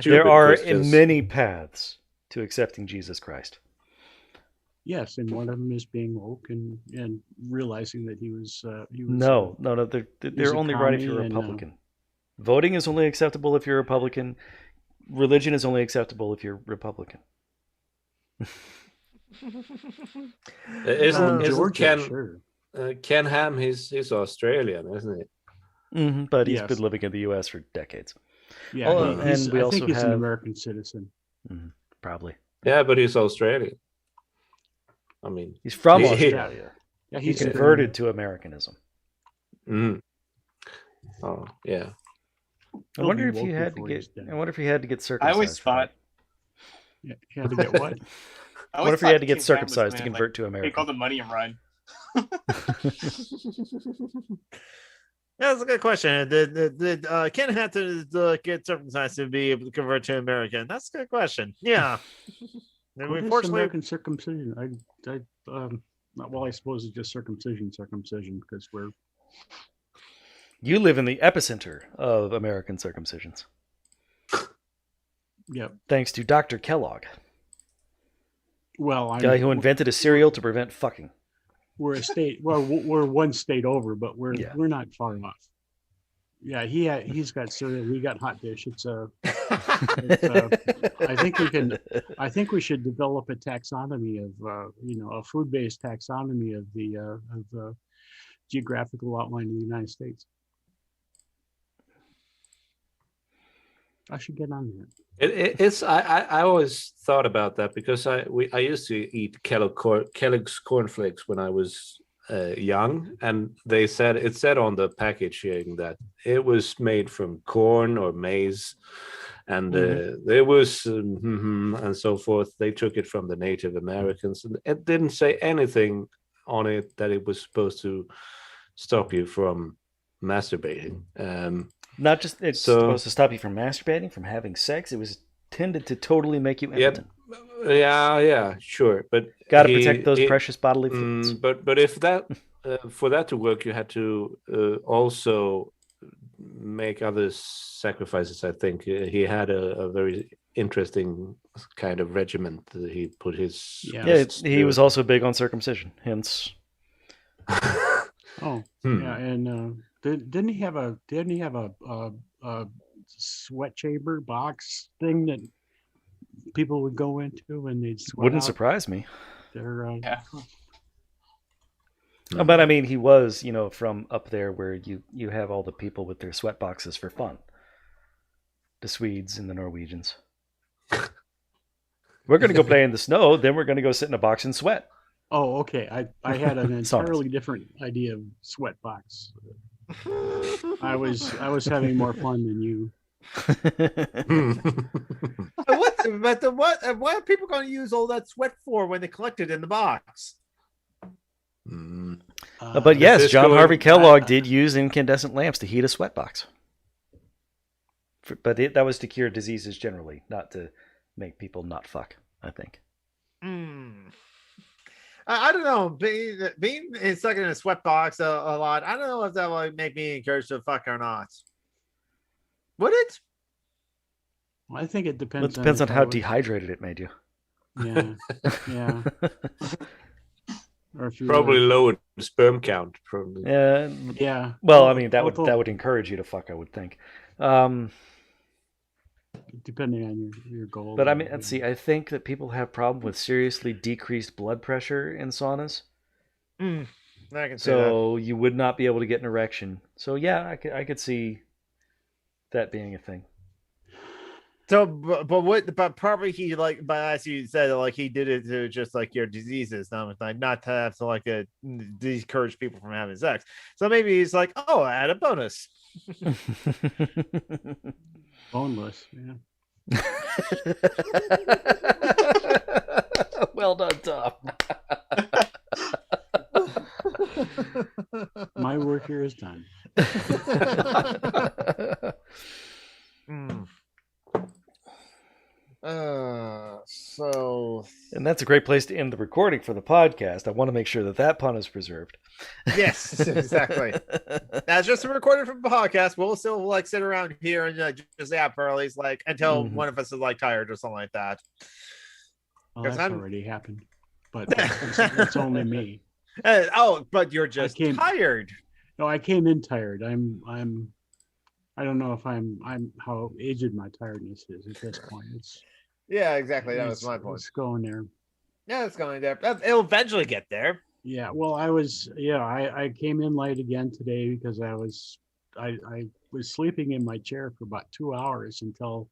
There are Christians. many paths to accepting Jesus Christ. Yes, and one of them is being woke and realizing that he was. No. They're only right if you're a Republican. Voting is only acceptable if you're a Republican. Religion is only acceptable if you're Republican. Isn't Georgia, sure. Ken Ham, he's Australian, isn't he? Mm-hmm, but he's Yes. been living in the U.S. for decades. Yeah, Oh, and we I also think he's have an American citizen. Probably. Yeah, but he's Australian. I mean, He's from He- Australia. Yeah, He he's converted to Americanism. Oh yeah. I wonder if be he woke had to before get. he's dead. I wonder if he had to get circumcised. I always for thought. Yeah, he had to get what? I What always if he had to thought get King Ham was circumcised to gonna, convert to take America? all the money and run. That's a good question. Did Ken have to get circumcised to be able to convert to American? That's a good question. Yeah. And What is unfortunately, American circumcision? I suppose it's just circumcision, because we're. You live in the epicenter of American circumcisions, Yep. thanks to Dr. Kellogg, Well, guy who invented a cereal to prevent fucking. we're a state. Well, we're one state over, but we're Yeah. not far off. Yeah, he's got cereal. We got hot dish. I think we should develop a taxonomy of a food-based taxonomy of the geographical outline of the United States. I should get on that. It's I always thought about that because I used to eat Kellogg's cornflakes when I was young, and it said on the packaging that it was made from corn or maize, and there was and so forth. They took it from the Native Americans, and it didn't say anything on it that it was supposed to stop you from masturbating. Not just it's supposed to stop you from masturbating, from having sex. It was intended to totally make you impotent. Yeah, sure, but got to protect those precious bodily fluids. But if that for that to work, you had to also make other sacrifices. I think he had a very interesting kind of regiment that he put his. Yeah, he was also big on circumcision. Hence. Oh, yeah, and didn't he have a sweat chamber box thing that people would go into and they'd sweat? Wouldn't surprise me. Yeah. But I mean, he was, from up there where you have all the people with their sweat boxes for fun. The Swedes and the Norwegians. We're going to go play in the snow, then we're going to go sit in a box and sweat. Oh, okay. I had an entirely different idea of sweat box. I was having more fun than you. what are people going to use all that sweat for when they collect it in the box? But yes, John Harvey Kellogg did use incandescent lamps to heat a sweat box. But that was to cure diseases generally, not to make people not fuck, I think. I don't know. Being stuck in a sweat box a lot, I don't know if that would make me encouraged to fuck or not. Would it? Well, I think it depends. Well, it depends on how dehydrated it made you. Yeah, yeah. Or if you Probably lowered the sperm count. Probably. Yeah. Well, I mean, that although, would encourage you to fuck, I would think. depending on your goal. But I mean, let's see. I think that people have problem with seriously decreased blood pressure in saunas. I can see So you would not be able to get an erection. So yeah, I could see that being a thing. So, but probably he like, but as you said, like he did it to just like your diseases, not to have to like discourage people from having sex. So maybe he's like, oh, add a bonus. Boneless, yeah. Well done, Tom. My work here is done. And that's a great place to end the recording for the podcast. I want to make sure that pun is preserved. Yes, exactly. That's just a recording from the podcast. We'll still like sit around here and just early, like until one of us is like tired or something like that. Well, that's already happened, but it's only me. But you're just tired. No, I came in tired. I don't know if I'm how aged my tiredness is at this point. Yeah, exactly. That was my point. It's going there. Yeah, it's going there. It'll eventually get there. Yeah. Well, I came in late again today because I was sleeping in my chair for about 2 hours until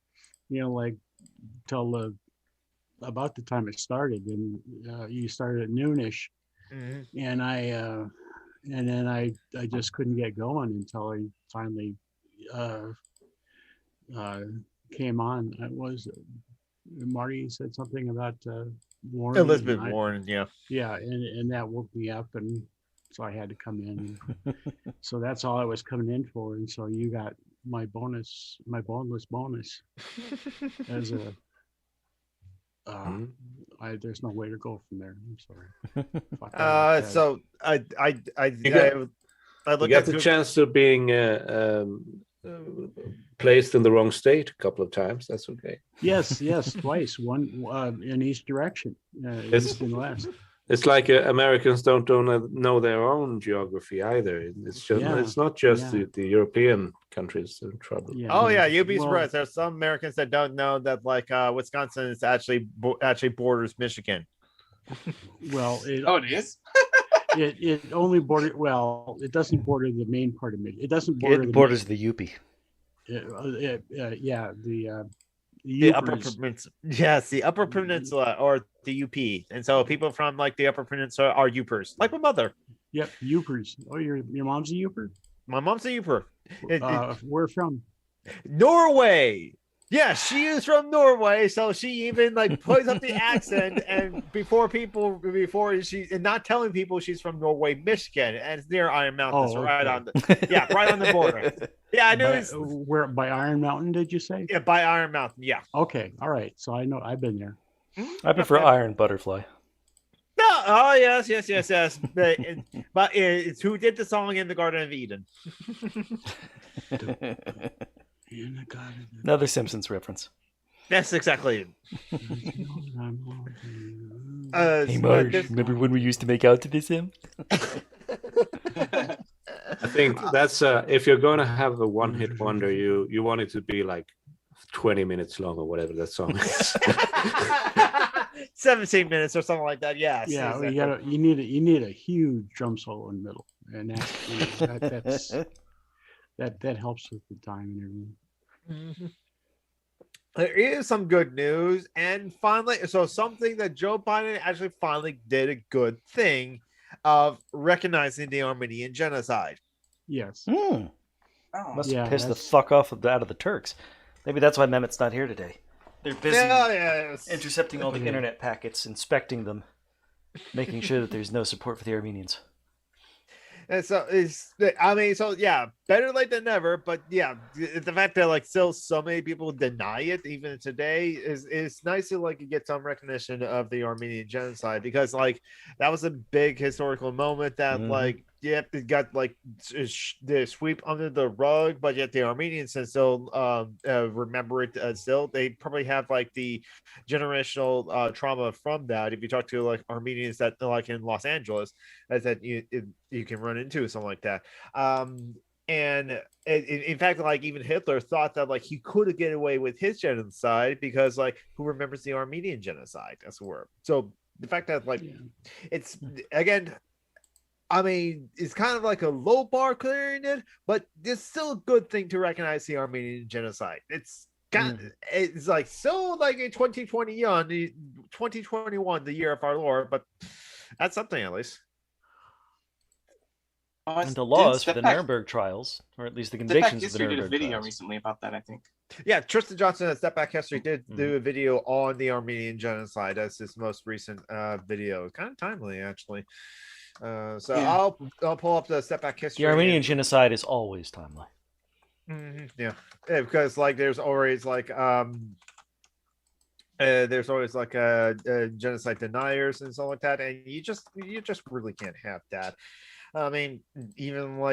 about the time it started, and you started at noonish, and then I just couldn't get going until I finally came on. It was Marty said something about Warren. Elizabeth Warren, yeah, and that woke me up, and so I had to come in. So that's all I was coming in for, and so you got my boneless bonus as a. There's no way to go from there. I'm sorry. So I got the chance of being placed in the wrong state a couple of times. That's okay. Yes, twice. One in each direction. East and west. It's like Americans don't know their own geography either. It's just it's not just the European countries in trouble. You'd be surprised. There's some Americans that don't know that like Wisconsin is actually borders Michigan. Well, it is. it only borders. Well, it doesn't border the main part of Michigan. It doesn't border. It borders the UP. The upper peninsula. Yes, the upper peninsula or the UP. And so people from like the upper peninsula are Upers, like my mother. Yep, Upers. Oh, your mom's a Uper? My mom's a Uper. Where from? Norway. Yeah, she is from Norway, so she even like plays up the accent and before she's not telling people she's from Norway, Michigan, and it's near Iron Mountain, so right on the border. Yeah, I knew. Where by Iron Mountain? Did you say? Yeah, by Iron Mountain. Yeah. Okay, all right. So I know I've been there. I prefer Iron Butterfly. No, oh yes. But it's who did the song in the Garden of Eden? Another Simpsons reference. That's exactly it. Hey Marge, remember when we used to make out to this hymn? I think that's if you're going to have a one-hit wonder, you want it to be like 20 minutes long or whatever that song is. 17 minutes or something like that. Yes. Yeah, exactly. you need a huge drum solo in the middle, and that helps with the time and everything. Mm-hmm. There is some good news, and finally, so something that Joe Biden actually finally did a good thing of recognizing the Armenian genocide. Yes. Must have pissed the fuck off out of the Turks. Maybe that's why Mehmet's not here today. They're busy intercepting all the internet packets, inspecting them, making sure that there's no support for the Armenians. And so better late than never. But yeah, the fact that like still so many people deny it even today is nice to like get some recognition of the Armenian genocide, because like that was a big historical moment that yep, it got like the sweep under the rug, but yet the Armenians can still remember it still. They probably have like the generational trauma from that. If you talk to like Armenians that like in Los Angeles, that you can run into something like that. And in fact, like even Hitler thought that like he could get away with his genocide because like who remembers the Armenian genocide as it were. So the fact that like it's again, I mean, it's kind of like a low bar clearing it, but it's still a good thing to recognize the Armenian genocide. It's it's like so like in 2021, the year of our Lord, but that's something at least. And the laws for the Nuremberg trials, or at least the convictions of the Nuremberg did a video trials. recently about that, I think. Yeah, Tristan Johnson at Step Back History did do a video on the Armenian genocide. That's his most recent video. Kind of timely, actually. So yeah. I'll pull up the Step Back History. The Armenian genocide is always timely. Yeah, because like there's always like genocide deniers and stuff like that, and you just really can't have that. I mean, even like